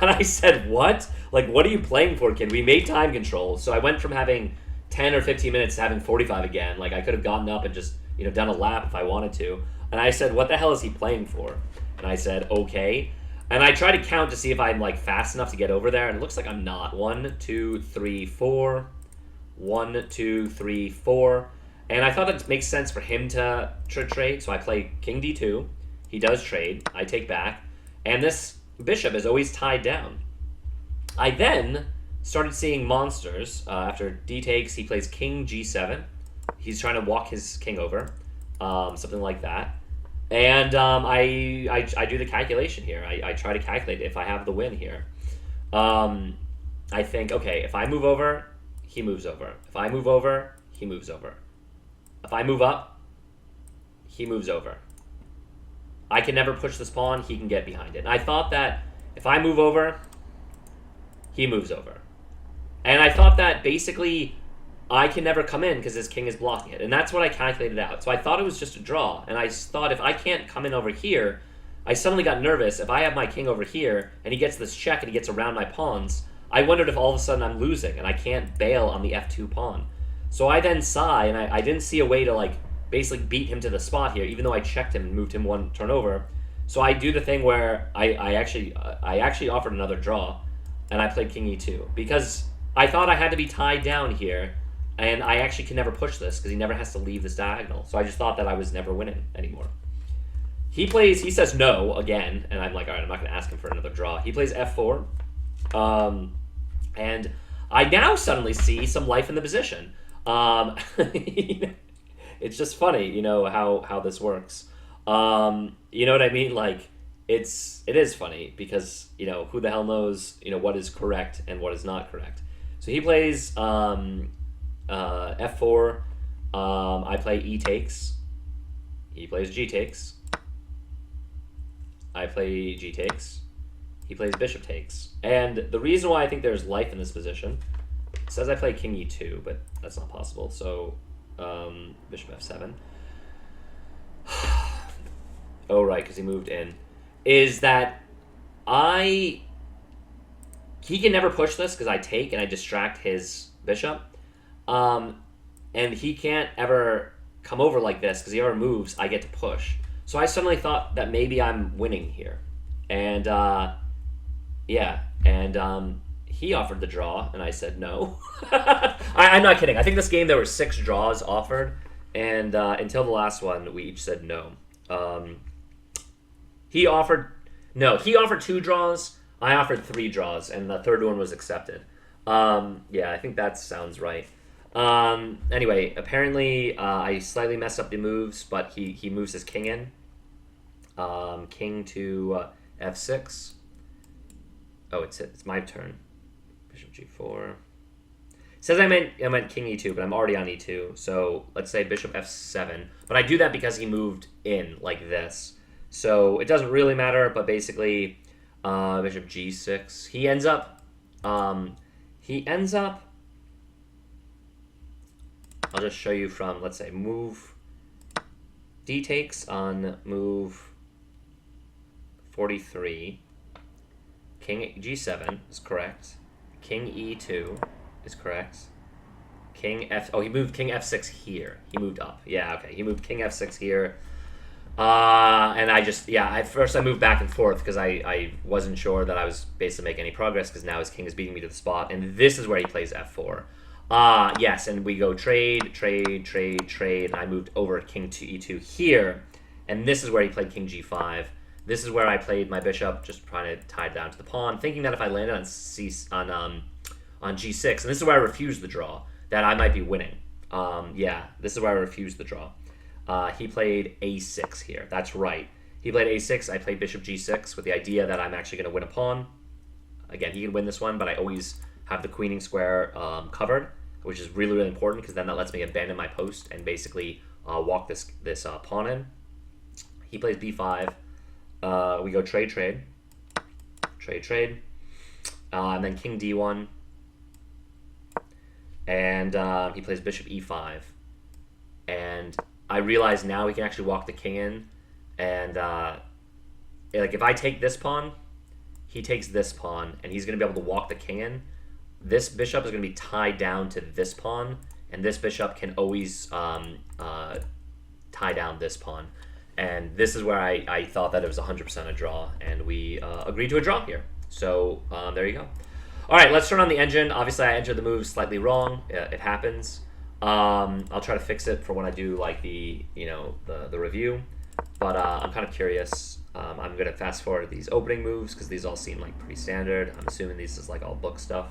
And I said, what? Like, what are you playing for, kid? We made time control, so I went from having 10 or 15 minutes to having 45 again. Like, I could have gotten up and just, you know, done a lap if I wanted to. And I said, what the hell is he playing for? And I said, okay. And I try to count to see if I'm like fast enough to get over there, and it looks like I'm not. 1, 2, 3, 4. 1, 2, 3, 4. And I thought it makes sense for him to trade, so I play king d2. He does trade. I take back. And this bishop is always tied down. I then started seeing monsters. After d takes, he plays king g7. He's trying to walk his king over. Something like that. And I do the calculation here. I try to calculate if I have the win here. I think, okay, if I move over, he moves over. If I move over, he moves over. If I move up, he moves over. I can never push this pawn. He can get behind it. And I thought that if I move over, he moves over. And I thought that basically I can never come in because his king is blocking it. And that's what I calculated out. So I thought it was just a draw. And I thought if I can't come in over here, I suddenly got nervous. If I have my king over here and he gets this check and he gets around my pawns, I wondered if all of a sudden I'm losing and I can't bail on the f2 pawn. So I then sigh, and I didn't see a way to like basically beat him to the spot here, even though I checked him and moved him one turn over. So I do the thing where I actually offered another draw, and I played king e2 because I thought I had to be tied down here, and I actually can never push this because he never has to leave this diagonal. So I just thought that I was never winning anymore. He says no again, and I'm like, all right, I'm not going to ask him for another draw. He plays f4, and I now suddenly see some life in the position. It's just funny, you know, how this works. You know what I mean? Like, it is funny because, you know, who the hell knows, you know, what is correct and what is not correct. So he plays f4. I play e takes. He plays g takes. I play g takes. He plays bishop takes. And the reason why I think there's life in this position, it says I play king e2, but that's not possible. So bishop f7. Oh, right, because he moved in. Is that he can never push this because I take and I distract his bishop. And he can't ever come over like this because he ever moves, I get to push. So I suddenly thought that maybe I'm winning here. And yeah, and he offered the draw, and I said no. I'm not kidding. I think this game there were 6 draws offered, and until the last one, we each said no. He offered 2 draws. I offered 3 draws, and the third one was accepted. Yeah, I think that sounds right. Anyway, apparently I slightly messed up the moves, but he moves his king in. King to f6. Oh, it's my turn. Bishop g4. It says I meant king e2, but I'm already on e2. So let's say bishop f7. But I do that because he moved in like this. So it doesn't really matter, but basically bishop g6. He ends up I'll just show you from, let's say, move d takes on move 43. King g7 is correct. King e2 is correct. King f... Oh, he moved king f6 here. He moved up. Yeah, okay. He moved king f6 here. And I just... Yeah, at first I moved back and forth because I wasn't sure that I was basically making any progress because now his king is beating me to the spot. And this is where he plays f4. Yes, and we go trade, and I moved over king to e2 here. And this is where he played king g5. This is where I played my bishop, just trying to tie it down to the pawn, thinking that if I landed on g6, and this is where I refused the draw, that I might be winning. Yeah, this is where I refused the draw. He played a6 here. That's right. He played a6. I played bishop g6 with the idea that I'm actually going to win a pawn. Again, he can win this one, but I always have the queening square covered, which is really, really important because then that lets me abandon my post and basically walk this pawn in. He plays b5. We go trade, and then king d1, and he plays bishop e5, and I realize now we can actually walk the king in, and like if I take this pawn, he takes this pawn, and he's going to be able to walk the king in. This bishop is going to be tied down to this pawn, and this bishop can always tie down this pawn. And this is where I thought that it was 100% a draw, and we agreed to a draw here. So there you go. All right, let's turn on the engine. Obviously, I entered the move slightly wrong. It happens. I'll try to fix it for when I do like the the review. But I'm kind of curious. I'm gonna fast forward these opening moves because these all seem like pretty standard. I'm assuming these is like all book stuff.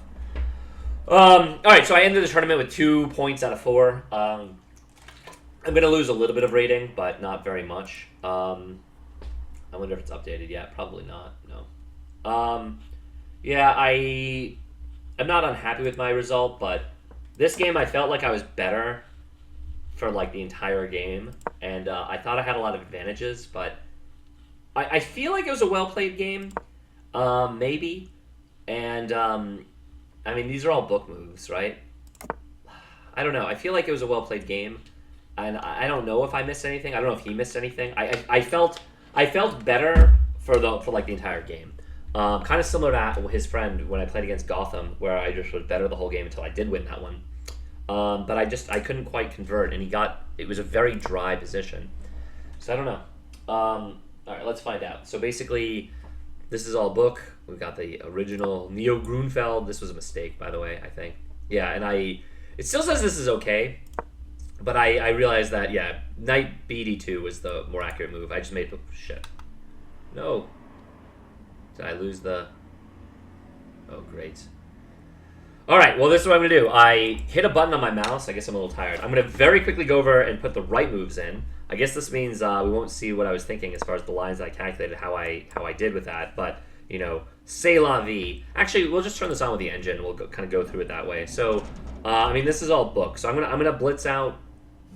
All right, so I ended the tournament with 2 points out of 4. I'm gonna lose a little bit of rating, but not very much. I wonder if it's updated yet. Probably not. No. Yeah, I'm not unhappy with my result, but this game I felt like I was better for like the entire game, and I thought I had a lot of advantages, but I feel like it was a well played game, maybe, and I mean these are all book moves, right? I don't know. I feel like it was a well played game, and I don't know if I missed anything. I don't know if he missed anything. I felt better for like the entire game. Kind of similar to his friend when I played against Gotham, where I just was better the whole game until I did win that one. But I couldn't quite convert, and it was a very dry position. So I don't know. All right, let's find out. So basically, this is all book. We've got the original Neo Grunfeld. This was a mistake, by the way, I think. Yeah, and it still says this is okay, but I realized that, yeah, Knight BD2 was the more accurate move. I just made, shit. No. Did I lose the, oh, great. All right, well, this is what I'm going to do. I hit a button on my mouse. I guess I'm a little tired. I'm going to very quickly go over and put the right moves in. I guess this means we won't see what I was thinking as far as the lines that I calculated, how I did with that. But, you know, c'est la vie. Actually, we'll just turn this on with the engine. We'll kind of go through it that way. So, I mean, this is all book. So I'm gonna blitz out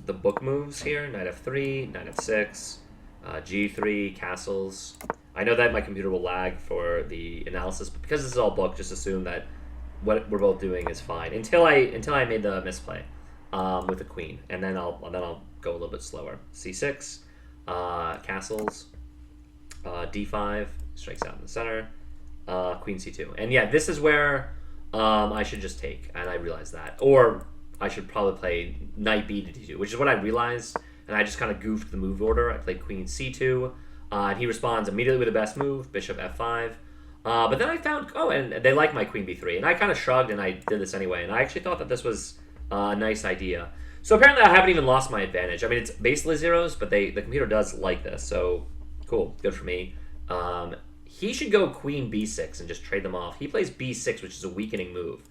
the book moves here. Knight F3, Knight F6, G3, castles. I know that my computer will lag for the analysis, but because this is all book, just assume that what we're both doing is fine until I made the misplay with the queen, and then I'll go a little bit slower. C6, castles, D5, strikes out in the center, Queen C2, and yeah, this is where I should just take, and I realized that, or I should probably play Knight B to D2, which is what I realized, and I just kind of goofed the move order. I played Queen C2, and he responds immediately with the best move, Bishop F5. But then I found, and they like my Queen B3, and I kind of shrugged, and I did this anyway, and I actually thought that this was a nice idea. So apparently I haven't even lost my advantage. I mean, it's basically zeros, but the computer does like this, so cool, good for me. He should go Queen B6 and just trade them off. He plays B6, which is a weakening move.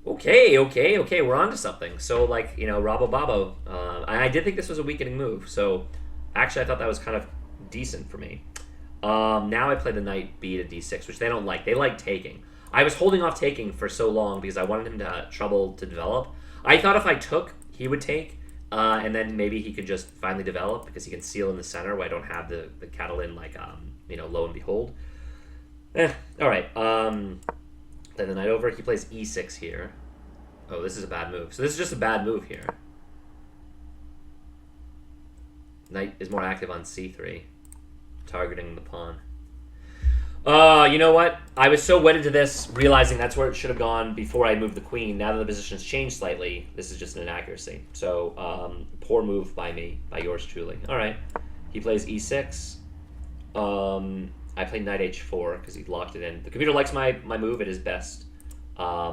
Okay, we're on to something. So, like, you know, Rabo Babo, I did think this was a weakening move, so actually I thought that was kind of decent for me. Now I play the Knight B to D6, which they don't like. They like taking. I was holding off taking for so long because I wanted him to have trouble to develop. I thought if I took, he would take, and then maybe he could just finally develop because he can seal in the center where I don't have the Catalan, like, you know, lo and behold. All right. Then the knight over. He plays E6 here. Oh, this is a bad move. So this is just a bad move here. Knight is more active on C3. Targeting the pawn. You know what? I was so wedded to this, realizing that's where it should have gone before I moved the queen. Now that the position's changed slightly, this is just an inaccuracy. So, poor move by me, by yours truly. All right. He plays E6. I play Knight H4 because he locked it in. The computer likes my move at his best,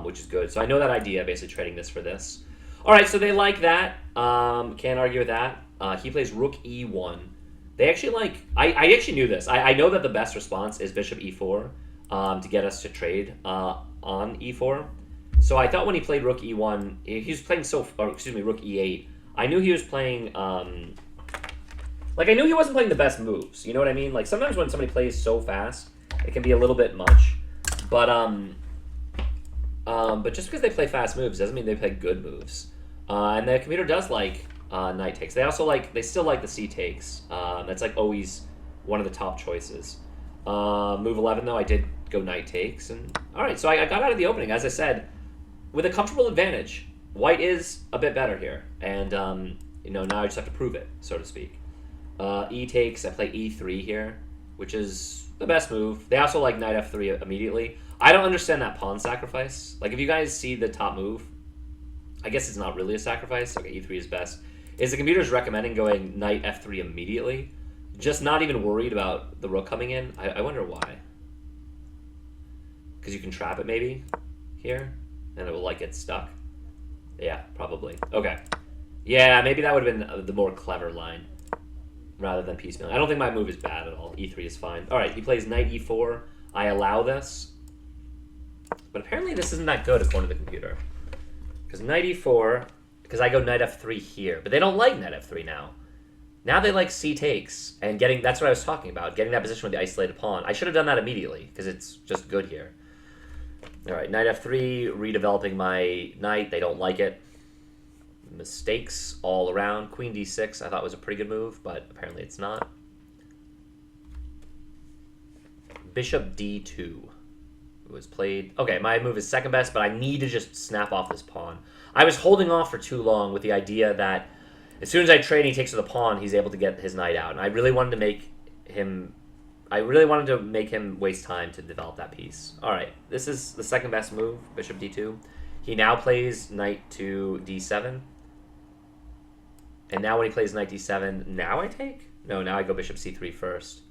which is good. So I know that idea, basically trading this for this. All right, so they like that. Can't argue with that. He plays Rook E1. They actually like... I actually knew this. I know that the best response is Bishop E4 to get us to trade on E4. So I thought when he played Rook E1, he was playing Rook E8. I knew he was playing... like, I knew he wasn't playing the best moves. You know what I mean? Like, sometimes when somebody plays so fast, it can be a little bit much. But just because they play fast moves doesn't mean they play good moves. And the computer does like... knight takes. They still like the c takes. That's like always one of the top choices. Move 11 though, I did go knight takes, and all right. So I got out of the opening, as I said, with a comfortable advantage. White is a bit better here, and you know, now I just have to prove it, so to speak. E takes. I play E3 here, which is the best move. They also like knight F3 immediately. I don't understand that pawn sacrifice. Like, if you guys see the top move, I guess it's not really a sacrifice. Okay, E3 is best. Is the computer's recommending going knight F3 immediately? Just not even worried about the rook coming in. I wonder why. Because you can trap it maybe here, and it will like get stuck. Yeah, probably. Okay. Yeah, maybe that would have been the more clever line rather than piecemeal. I don't think my move is bad at all. E3 is fine. All right, he plays knight E4. I allow this, but apparently this isn't that good according to the computer. Because knight E4, because I go knight F3 here, but they don't like knight F3 now. Now they like C takes, and getting, that's what I was talking about, getting that position with the isolated pawn. I should have done that immediately, because it's just good here. All right, knight F3, redeveloping my knight. They don't like it. Mistakes all around. Queen D6 I thought was a pretty good move, but apparently it's not. Bishop D2 was played. Okay, my move is second best, but I need to just snap off this pawn. I was holding off for too long with the idea that as soon as I trade and he takes with the pawn, he's able to get his knight out. And I really wanted to make him waste time to develop that piece. All right, this is the second best move, Bishop D2. He now plays knight to D7. And now when he plays knight D7, now I take? No, now I go Bishop C3 first,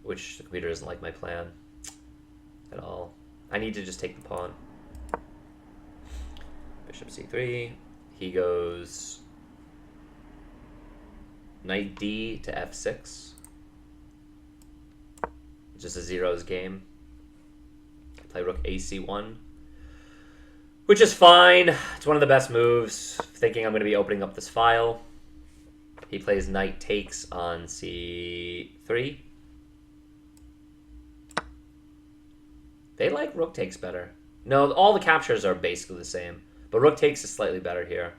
which the computer doesn't like my plan at all. I need to just take the pawn. Bishop C3. He goes knight D to F6. Just a zeros game. Play rook AC1, which is fine. It's one of the best moves. Thinking I'm going to be opening up this file. He plays knight takes on C3. They like rook takes better. No, all the captures are basically the same, but rook takes is slightly better here.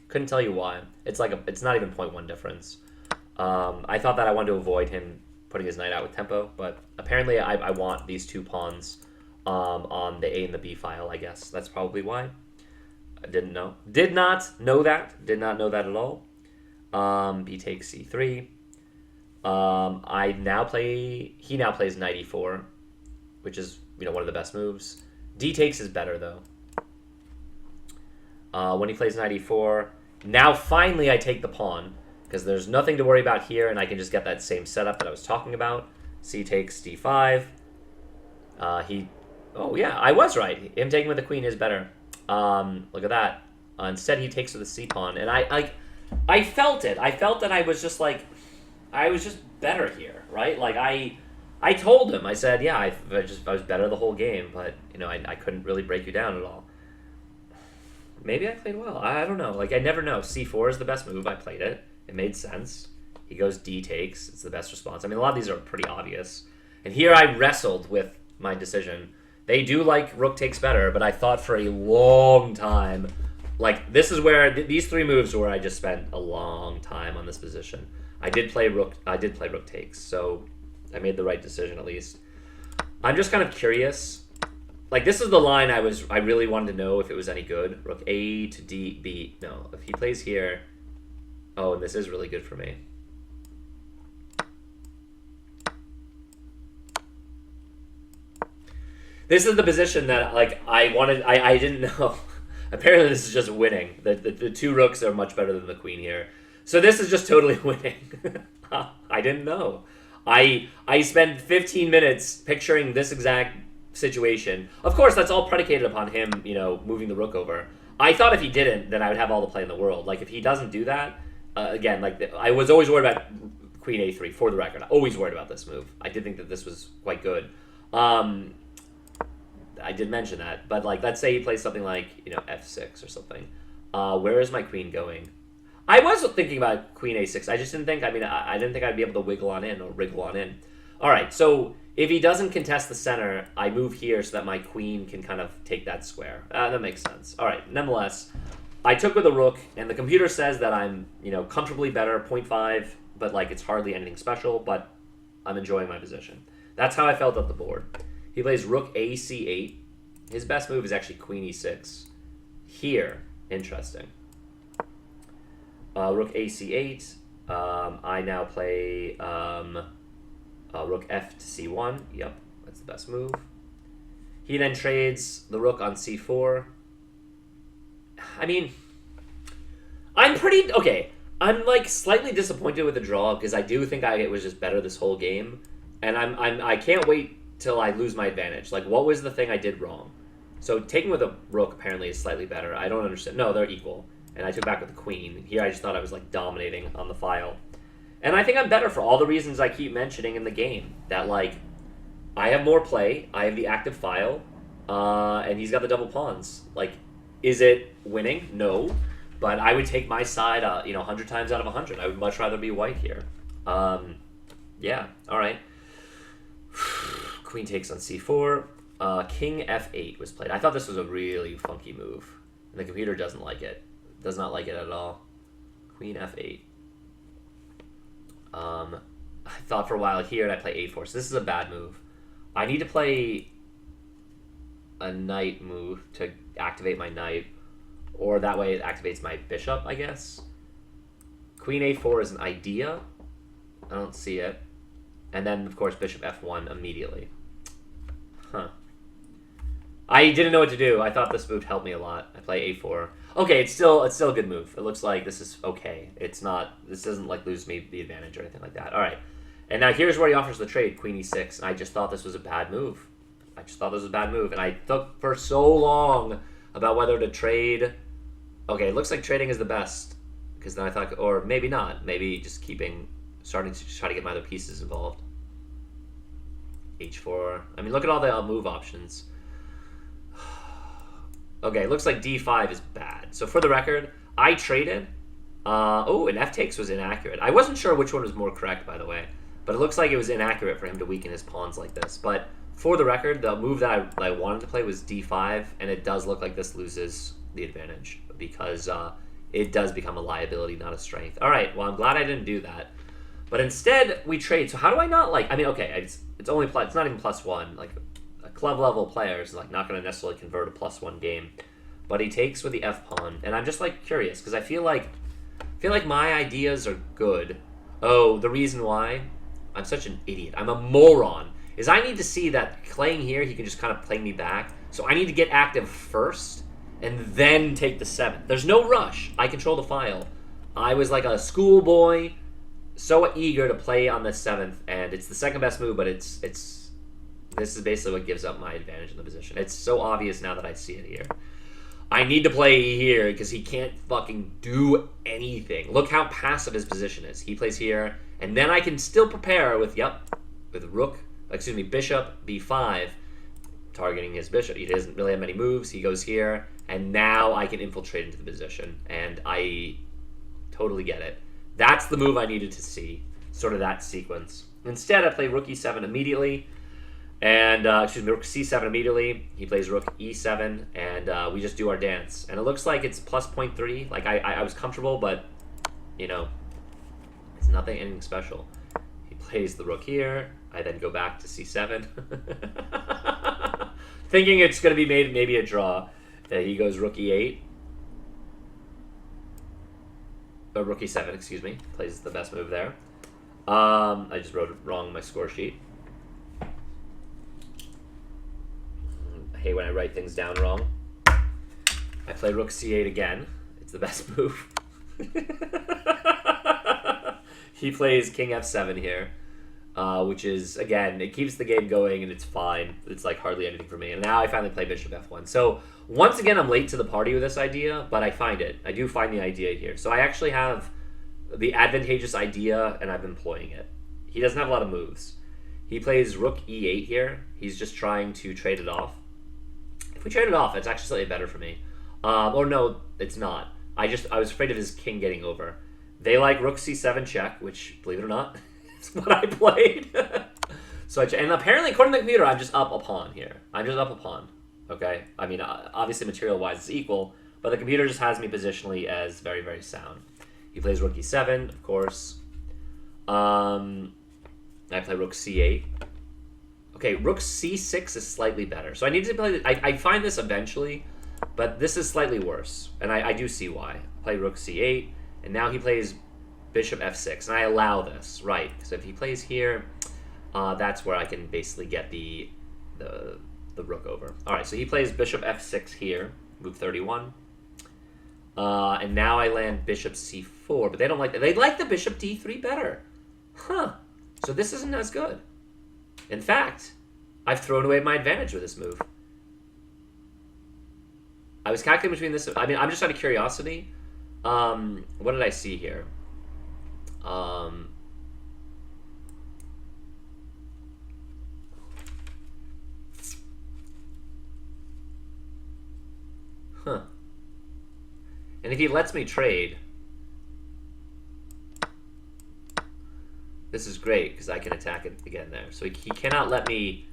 Couldn't tell you why. It's like it's not even 0.1 difference. I thought that I wanted to avoid him putting his knight out with tempo, but apparently I want these two pawns on the A and the B file, I guess. That's probably why. I didn't know. Did not know that. Did not know that at all. B takes C3. He now plays knight E4, which is, you know, one of the best moves. D takes is better though. When he plays knight E4, now finally I take the pawn, because there's nothing to worry about here, and I can just get that same setup that I was talking about. C takes D5. Oh yeah, I was right. Him taking with the queen is better. Look at that. Instead, he takes with the C pawn, and I felt it. I felt that I was just better here, right? Like I told him. I said, yeah, I was better the whole game, but you know, I couldn't really break you down at all. Maybe I played well. I don't know. Like I never know. C4 is the best move. I played it. It made sense. He goes D takes. It's the best response. I mean, a lot of these are pretty obvious. And here I wrestled with my decision. They do like rook takes better, but I thought for a long time, like this is where these three moves were where I just spent a long time on this position. I did play rook takes, so I made the right decision at least. I'm just kind of curious. Like this is the line I really wanted to know if it was any good. Rook A to D B. No, if he plays here. Oh, and this is really good for me. This is the position that like I wanted. I didn't know. Apparently, this is just winning. The two rooks are much better than the queen here. So this is just totally winning. I didn't know. I spent 15 minutes picturing this exact situation. Of course, that's all predicated upon him, you know, moving the rook over. I thought if he didn't, then I would have all the play in the world. Like if he doesn't do that. Again, like I was always worried about queen a3, for the record. Always worried about this move. I did think that this was quite good. I did mention that. But like, let's say he plays something like, you know, f6 or something. Where is my queen going? I was thinking about queen a6. I just didn't think, I didn't think I'd be able to wiggle on in or wriggle on in. All right, so if he doesn't contest the center, I move here so that my queen can kind of take that square. That makes sense. All right, nonetheless, I took with a rook, and the computer says that I'm, you know, comfortably better, 0.5, but like it's hardly anything special, but I'm enjoying my position. That's how I felt at the board. He plays rook ac8. His best move is actually queen e6. Here, interesting. Rook ac8. I now play rook f to c1. Yep, that's the best move. He then trades the rook on c4. I mean, I'm pretty... Okay, I'm like slightly disappointed with the draw because I do think it was just better this whole game, and I can't wait till I lose my advantage. Like, what was the thing I did wrong? So taking with a rook apparently is slightly better. I don't understand. No, they're equal, and I took back with the queen. Here I just thought I was like dominating on the file, and I think I'm better for all the reasons I keep mentioning in the game. That like, I have more play. I have the active file, and he's got the double pawns. Like, is it winning? No. But I would take my side, 100 times out of 100. I would much rather be white here. Yeah, all right. Queen takes on c4. King f8 was played. I thought this was a really funky move. And the computer doesn't like it. Does not like it at all. Queen f8. I thought for a while here, and I play a4. So this is a bad move. I need to play a knight move to activate my knight. Or that way it activates my bishop, I guess. Queen a4 is an idea. I don't see it. And then, of course, bishop f1 immediately. Huh. I didn't know what to do. I thought this move helped me a lot. I play a4. Okay, it's still a good move. It looks like this is okay. It's not... This doesn't, like, lose me the advantage or anything like that. All right. And now here's where he offers the trade, queen e6. And I just thought this was a bad move. And I thought for so long about whether to trade... Okay, it looks like trading is the best. Because then I thought... Or maybe not. Maybe just starting to try to get my other pieces involved. h4. I mean, look at all the move options. Okay, it looks like d5 is bad. So for the record, I traded. And f takes was inaccurate. I wasn't sure which one was more correct, by the way. But it looks like it was inaccurate for him to weaken his pawns like this. But for the record, the move that I wanted to play was d5. And it does look like this loses the advantage. Because it does become a liability, not a strength. All right, well, I'm glad I didn't do that. But instead, we trade. So how do I not, like... I mean, okay, it's not even +1. Like, a club-level player is, like, not going to necessarily convert a +1 game. But he takes with the f-pawn. And I'm just, like, curious, because I feel like my ideas are good. Oh, the reason why? I'm such an idiot. I'm a moron. Is I need to see that playing here, he can just kind of play me back. So I need to get active first, and then take the 7th. There's no rush. I control the file. I was like a schoolboy, so eager to play on the 7th, and it's the second best move, but this is basically what gives up my advantage in the position. It's so obvious now that I see it here. I need to play here because he can't fucking do anything. Look how passive his position is. He plays here, and then I can still prepare with bishop b5, targeting his bishop. He doesn't really have many moves. He goes here, and now I can infiltrate into the position, and I totally get it. That's the move I needed to see, sort of that sequence. Instead, I play rook e7 immediately, and, rook c7 immediately. He plays rook e7, and we just do our dance. And it looks like it's plus 0.3. Like, I was comfortable, but, it's anything special. He plays the rook here. I then go back to c7. Thinking it's going to be maybe a draw. He goes rook e8. Or rook e7, excuse me. Plays the best move there. I just wrote it wrong on my score sheet. I hate when I write things down wrong. I play rook c8 again. It's the best move. He plays king f7 here. Which is, again, it keeps the game going and it's fine. It's like hardly anything for me. And now I finally play bishop f1. So once again, I'm late to the party with this idea, but I do find the idea here. So I actually have the advantageous idea and I'm employing it. He doesn't have a lot of moves. He plays rook e8 here. He's just trying to trade it off. If we trade it off, it's actually slightly better for me. Or no, it's not. I was afraid of his king getting over. They like rook c7 check, which, believe it or not, is what I played. And apparently, according to the computer, I'm just up a pawn here. I'm just up a pawn. Okay? I mean, obviously, material-wise, it's equal, but the computer just has me positionally as very, very sound. He plays rook e7, of course. I play rook c8. Okay, rook c6 is slightly better. So I need to play... I find this eventually, but this is slightly worse. And I do see why. Play rook c8, and now he plays bishop f6. And I allow this, right. So if he plays here, that's where I can basically get the rook over. All right, so he plays bishop f6 here, move 31. And now I land bishop c4, but they don't like that. They like the bishop d3 better. Huh. So this isn't as good. In fact, I've thrown away my advantage with this move. I was calculating between this... I mean, I'm just out of curiosity. What did I see here? Huh. And if he lets me trade... This is great, because I can attack it again there. So he cannot let me...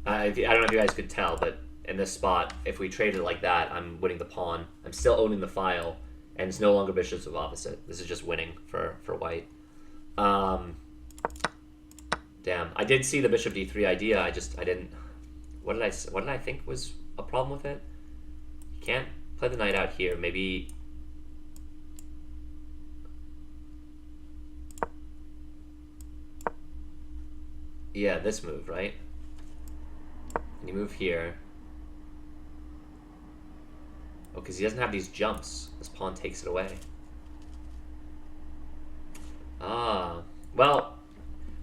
I don't know if you guys could tell, but in this spot, if we traded like that, I'm winning the pawn. I'm still owning the file, and it's no longer bishops of opposite. This is just winning for white. Damn. I did see the bishop d3 idea. I didn't... What did I think was a problem with it? You can't play the knight out here. Maybe... Yeah, this move, right? And you move here. Oh, because he doesn't have these jumps. This pawn takes it away. Ah. Well,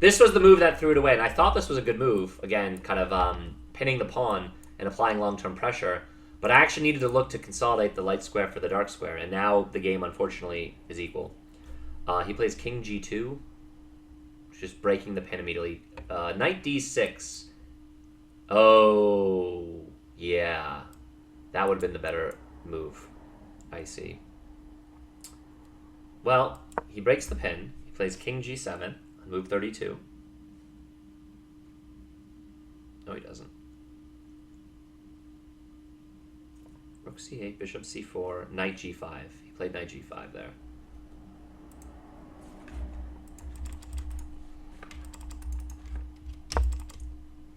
this was the move that threw it away, and I thought this was a good move. Again, kind of pinning the pawn and applying long-term pressure. But I actually needed to look to consolidate the light square for the dark square, and now the game, unfortunately, is equal. He plays king g2. Just breaking the pin immediately. Knight d6. Oh, yeah. That would have been the better move. I see. Well, he breaks the pin. He plays king g7 on move 32. No, he doesn't. Rook c8, bishop c4, knight g5. He played knight g5 there.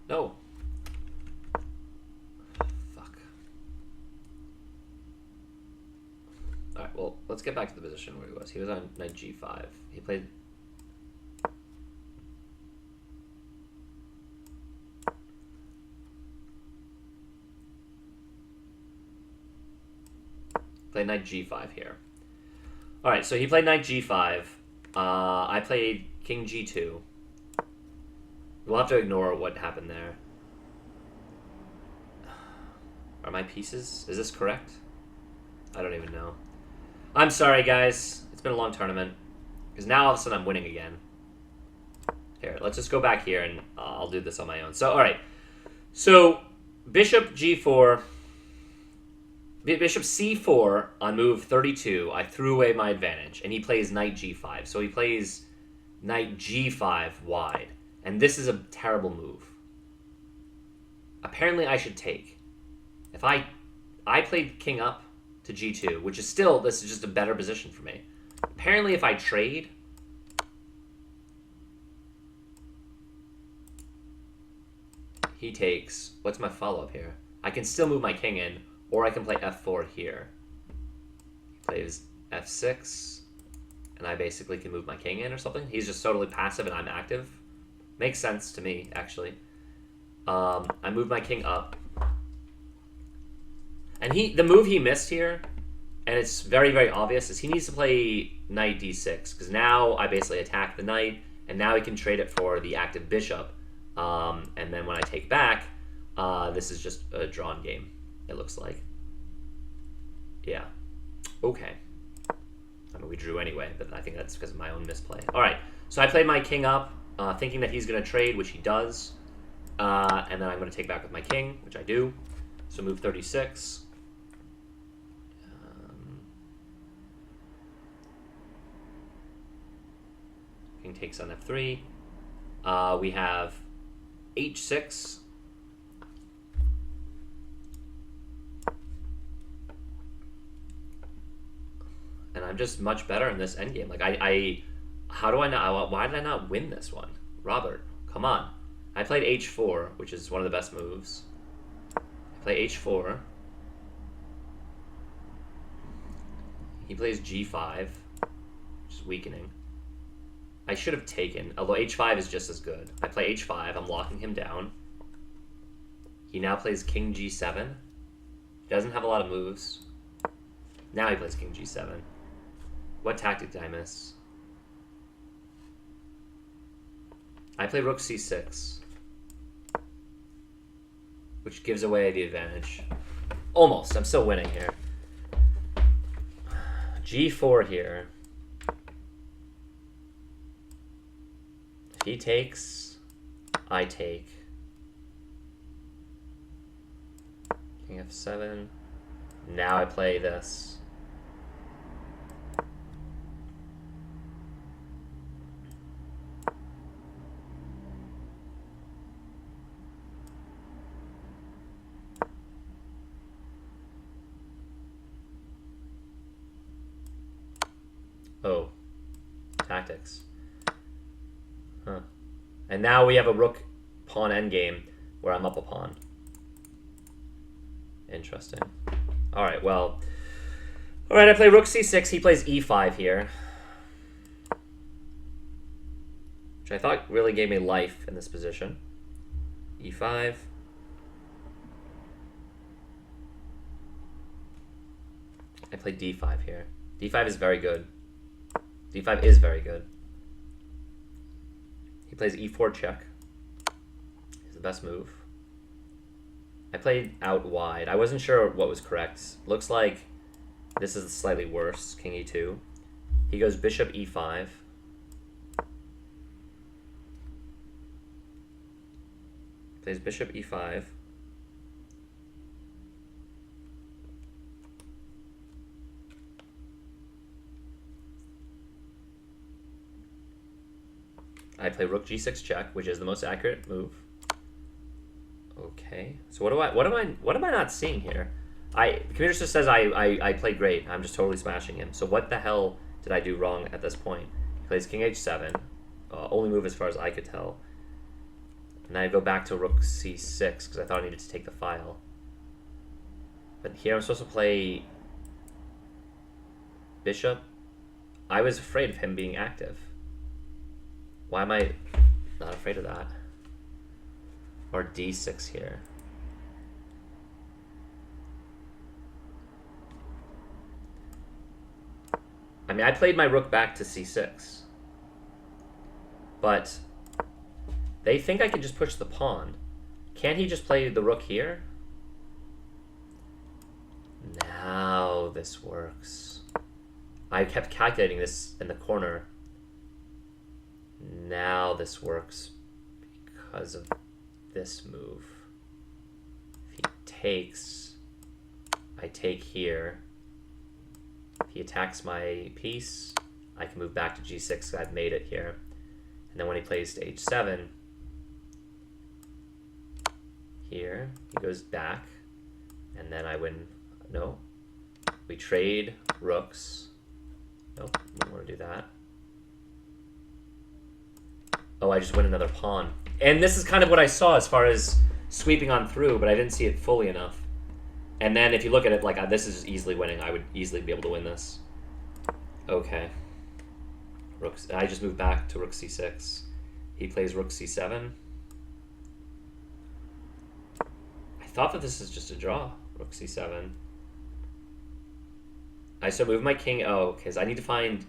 No. Fuck. Alright, well, let's get back to the position where he was. He was on knight g5. He played... knight g5 here. Alright, so he played knight g5. I played king g2. We'll have to ignore what happened there. Are my pieces... Is this correct? I don't even know. I'm sorry, guys. It's been a long tournament. Because now all of a sudden I'm winning again. Here, let's just go back here and I'll do this on my own. So, alright. So, bishop g4... Bishop c4 on move 32. I threw away my advantage. And he plays knight g5. So he plays knight g5 wide. And this is a terrible move. Apparently I should take. If I played king up to g2, which is still, this is just a better position for me. Apparently if I trade, he takes, what's my follow-up here? I can still move my king in, or I can play f4 here. He plays f6, and I basically can move my king in or something. He's just totally passive and I'm active. Makes sense to me, actually. I move my king up. And the move he missed here, and it's very, very obvious, is he needs to play knight d6. Because now I basically attack the knight, and now he can trade it for the active bishop. And then when I take back, this is just a drawn game, it looks like. Yeah. Okay. I mean, we drew anyway, but I think that's because of my own misplay. All right, so I played my king up, thinking that he's going to trade, which he does. And then I'm going to take back with my king, which I do. So move 36. King takes on f3. We have h6. And I'm just much better in this endgame. Like, how do I not... Why did I not win this one? Robert, come on. I played h4, which is one of the best moves. I play h4. He plays g5, which is weakening. I should have taken, although h5 is just as good. I play h5, I'm locking him down. He now plays king g7. He doesn't have a lot of moves. Now he plays king g7. What tactic did I miss? I play rook c6, which gives away the advantage. Almost. I'm still winning here. g4 here. If he takes, I take. King f7. Now I play this. Oh, tactics. Huh. And now we have a rook pawn endgame where I'm up a pawn. Interesting. Alright, well. Alright, I play rook c6. He plays e5 here. Which I thought really gave me life in this position. e5. I play d5 here. d5 is very good. d5 is very good. He plays e4 check. It's the best move. I played out wide. I wasn't sure what was correct. Looks like this is slightly worse. King e2. He goes bishop e5. Plays bishop e5. I play rook g6 check, which is the most accurate move. Okay. So what am I not seeing here? The computer just says I played great. I'm just totally smashing him. So what the hell did I do wrong at this point? He plays king h7. Only move as far as I could tell. And I go back to rook c6 because I thought I needed to take the file. But here I'm supposed to play bishop. I was afraid of him being active. Why am I not afraid of that? Or d6 here. I mean, I played my rook back to c6. But they think I could just push the pawn. Can't he just play the rook here? Now this works. I kept calculating this in the corner. Now this works because of this move. If he takes, I take here. If he attacks my piece, I can move back to g6 because I've made it here. And then when he plays to h7, here, he goes back, and then I win. No. We trade rooks. Nope, wouldn't want to do that. Oh, I just win another pawn. And this is kind of what I saw as far as sweeping on through, but I didn't see it fully enough. And then if you look at it, like, this is easily winning. I would easily be able to win this. Okay. I just moved back to rook c6. He plays rook c7. I thought that this is just a draw. Rook c7. I start moving my king. Oh, because I need to find...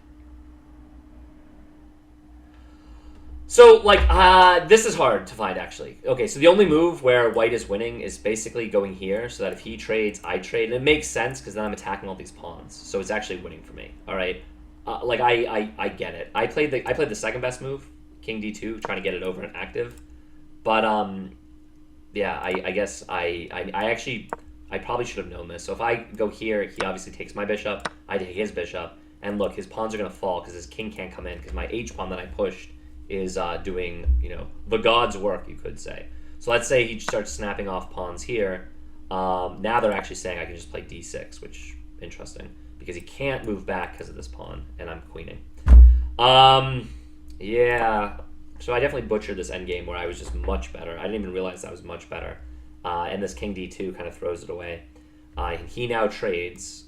So, like, this is hard to find, actually. Okay, so the only move where white is winning is basically going here, so that if he trades, I trade. And it makes sense, because then I'm attacking all these pawns. So it's actually winning for me, all right? Like, I get it. I played the second best move, king d2, trying to get it over and active. But, yeah, I guess I probably should have known this. So if I go here, he obviously takes my bishop, I take his bishop, and look, his pawns are going to fall, because his king can't come in, because my h-pawn that I pushed is doing, you know, the god's work, you could say. So let's say he starts snapping off pawns here. Now they're actually saying I can just play d6, which, interesting, because he can't move back because of this pawn, and I'm queening. Yeah, so I definitely butchered this endgame where I was just much better. I didn't even realize I was much better. And this king d2 kind of throws it away. He now trades.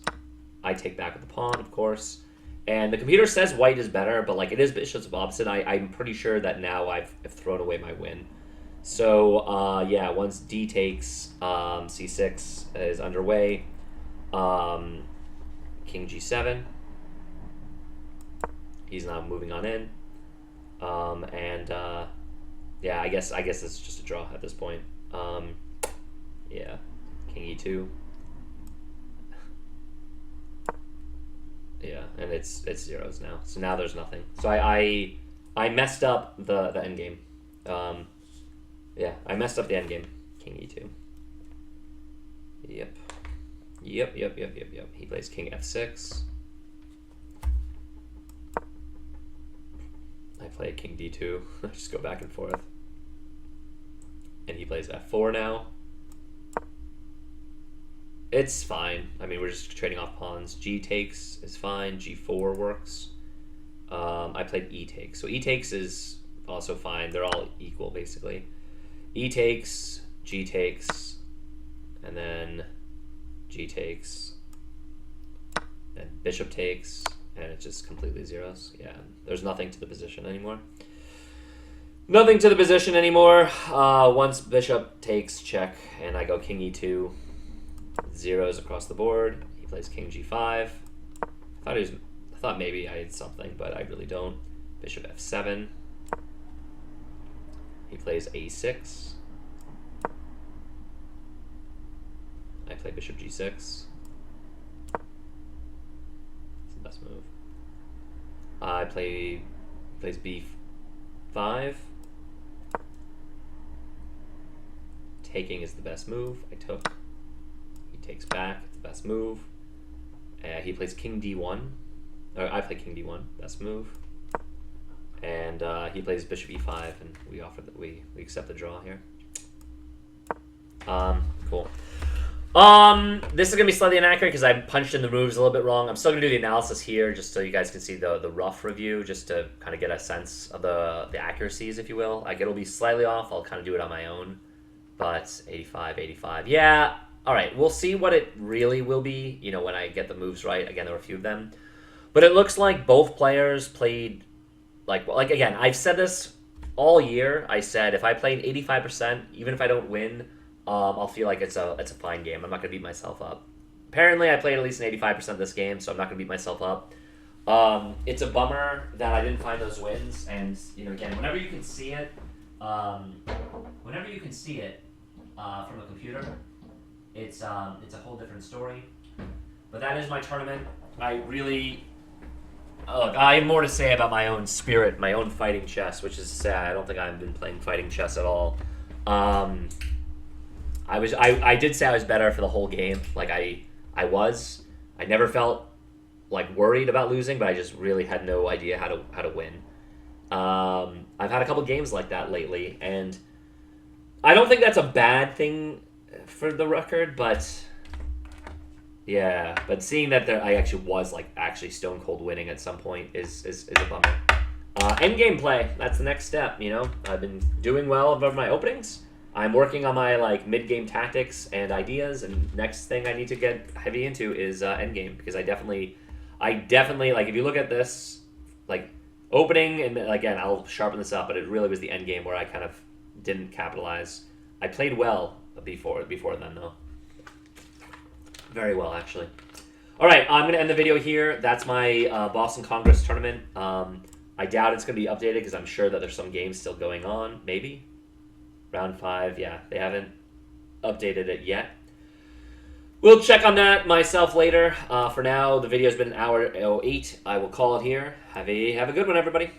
I take back with the pawn, of course. And the computer says white is better, but like it is bishops of opposite. I'm pretty sure that now I've thrown away my win. So yeah, once d takes, c6 is underway. king g7. He's now moving on in. Yeah, I guess it's just a draw at this point. Yeah, king e2. Yeah, and it's zeros now. So now there's nothing. So I messed up the endgame. Yeah, I messed up the endgame. King e2. Yep. He plays king f6. I play king d2. I just go back and forth. And he plays f4 now. It's fine. I mean, we're just trading off pawns. G takes is fine. G4 works. I played E takes. So E takes is also fine. They're all equal, basically. E takes, G takes, and then G takes, and bishop takes, and it's just completely zeros. Yeah, there's nothing to the position anymore. Nothing to the position anymore. Once bishop takes, check, and I go king e2. Zeros across the board. He plays king g5. I thought maybe I had something, but I really don't. Bishop f7. He plays a6. I play bishop g6. It's the best move. I plays b5. Taking is the best move. I took. He takes back. It's the best move. He plays king d1. Or I play king d1. Best move. And he plays bishop e5, and we accept the draw here. Cool. This is gonna be slightly inaccurate because I punched in the moves a little bit wrong. I'm still gonna do the analysis here just so you guys can see the rough review, just to kind of get a sense of the accuracies, if you will. Like, it'll be slightly off. I'll kind of do it on my own. But 85, 85. Yeah. All right. We'll see what it really will be, you know, when I get the moves right. Again, there were a few of them. But it looks like both players played, like again, I've said this all year. I said if I played 85%, even if I don't win, I'll feel like it's a fine game. I'm not going to beat myself up. Apparently, I played at least an 85% this game, so I'm not going to beat myself up. It's a bummer that I didn't find those wins. And, you know, again, whenever you can see it, from the computer, it's a whole different story. But that is my tournament. I really... Look, I have more to say about my own spirit, my own fighting chess, which is sad. I don't think I've been playing fighting chess at all. I did say I was better for the whole game. Like, I was. I never felt, like, worried about losing, but I just really had no idea how to win. I've had a couple games like that lately, and I don't think that's a bad thing for the record, but yeah. But seeing that I actually was actually stone cold winning at some point is a bummer. Endgame play, that's the next step. You know, I've been doing well above my openings. I'm working on my mid game tactics and ideas, and next thing I need to get heavy into is endgame, because I definitely if you look at this opening, and again I'll sharpen this up, but it really was the endgame where I kind of didn't capitalize. I played well before then though. Very well, actually. All right, I'm going to end the video here. That's my Boston Congress tournament. I doubt it's going to be updated because I'm sure that there's some games still going on. Maybe. Round 5, yeah. They haven't updated it yet. We'll check on that myself later. For now, the video's been an hour 08. I will call it here. Have a good one, everybody.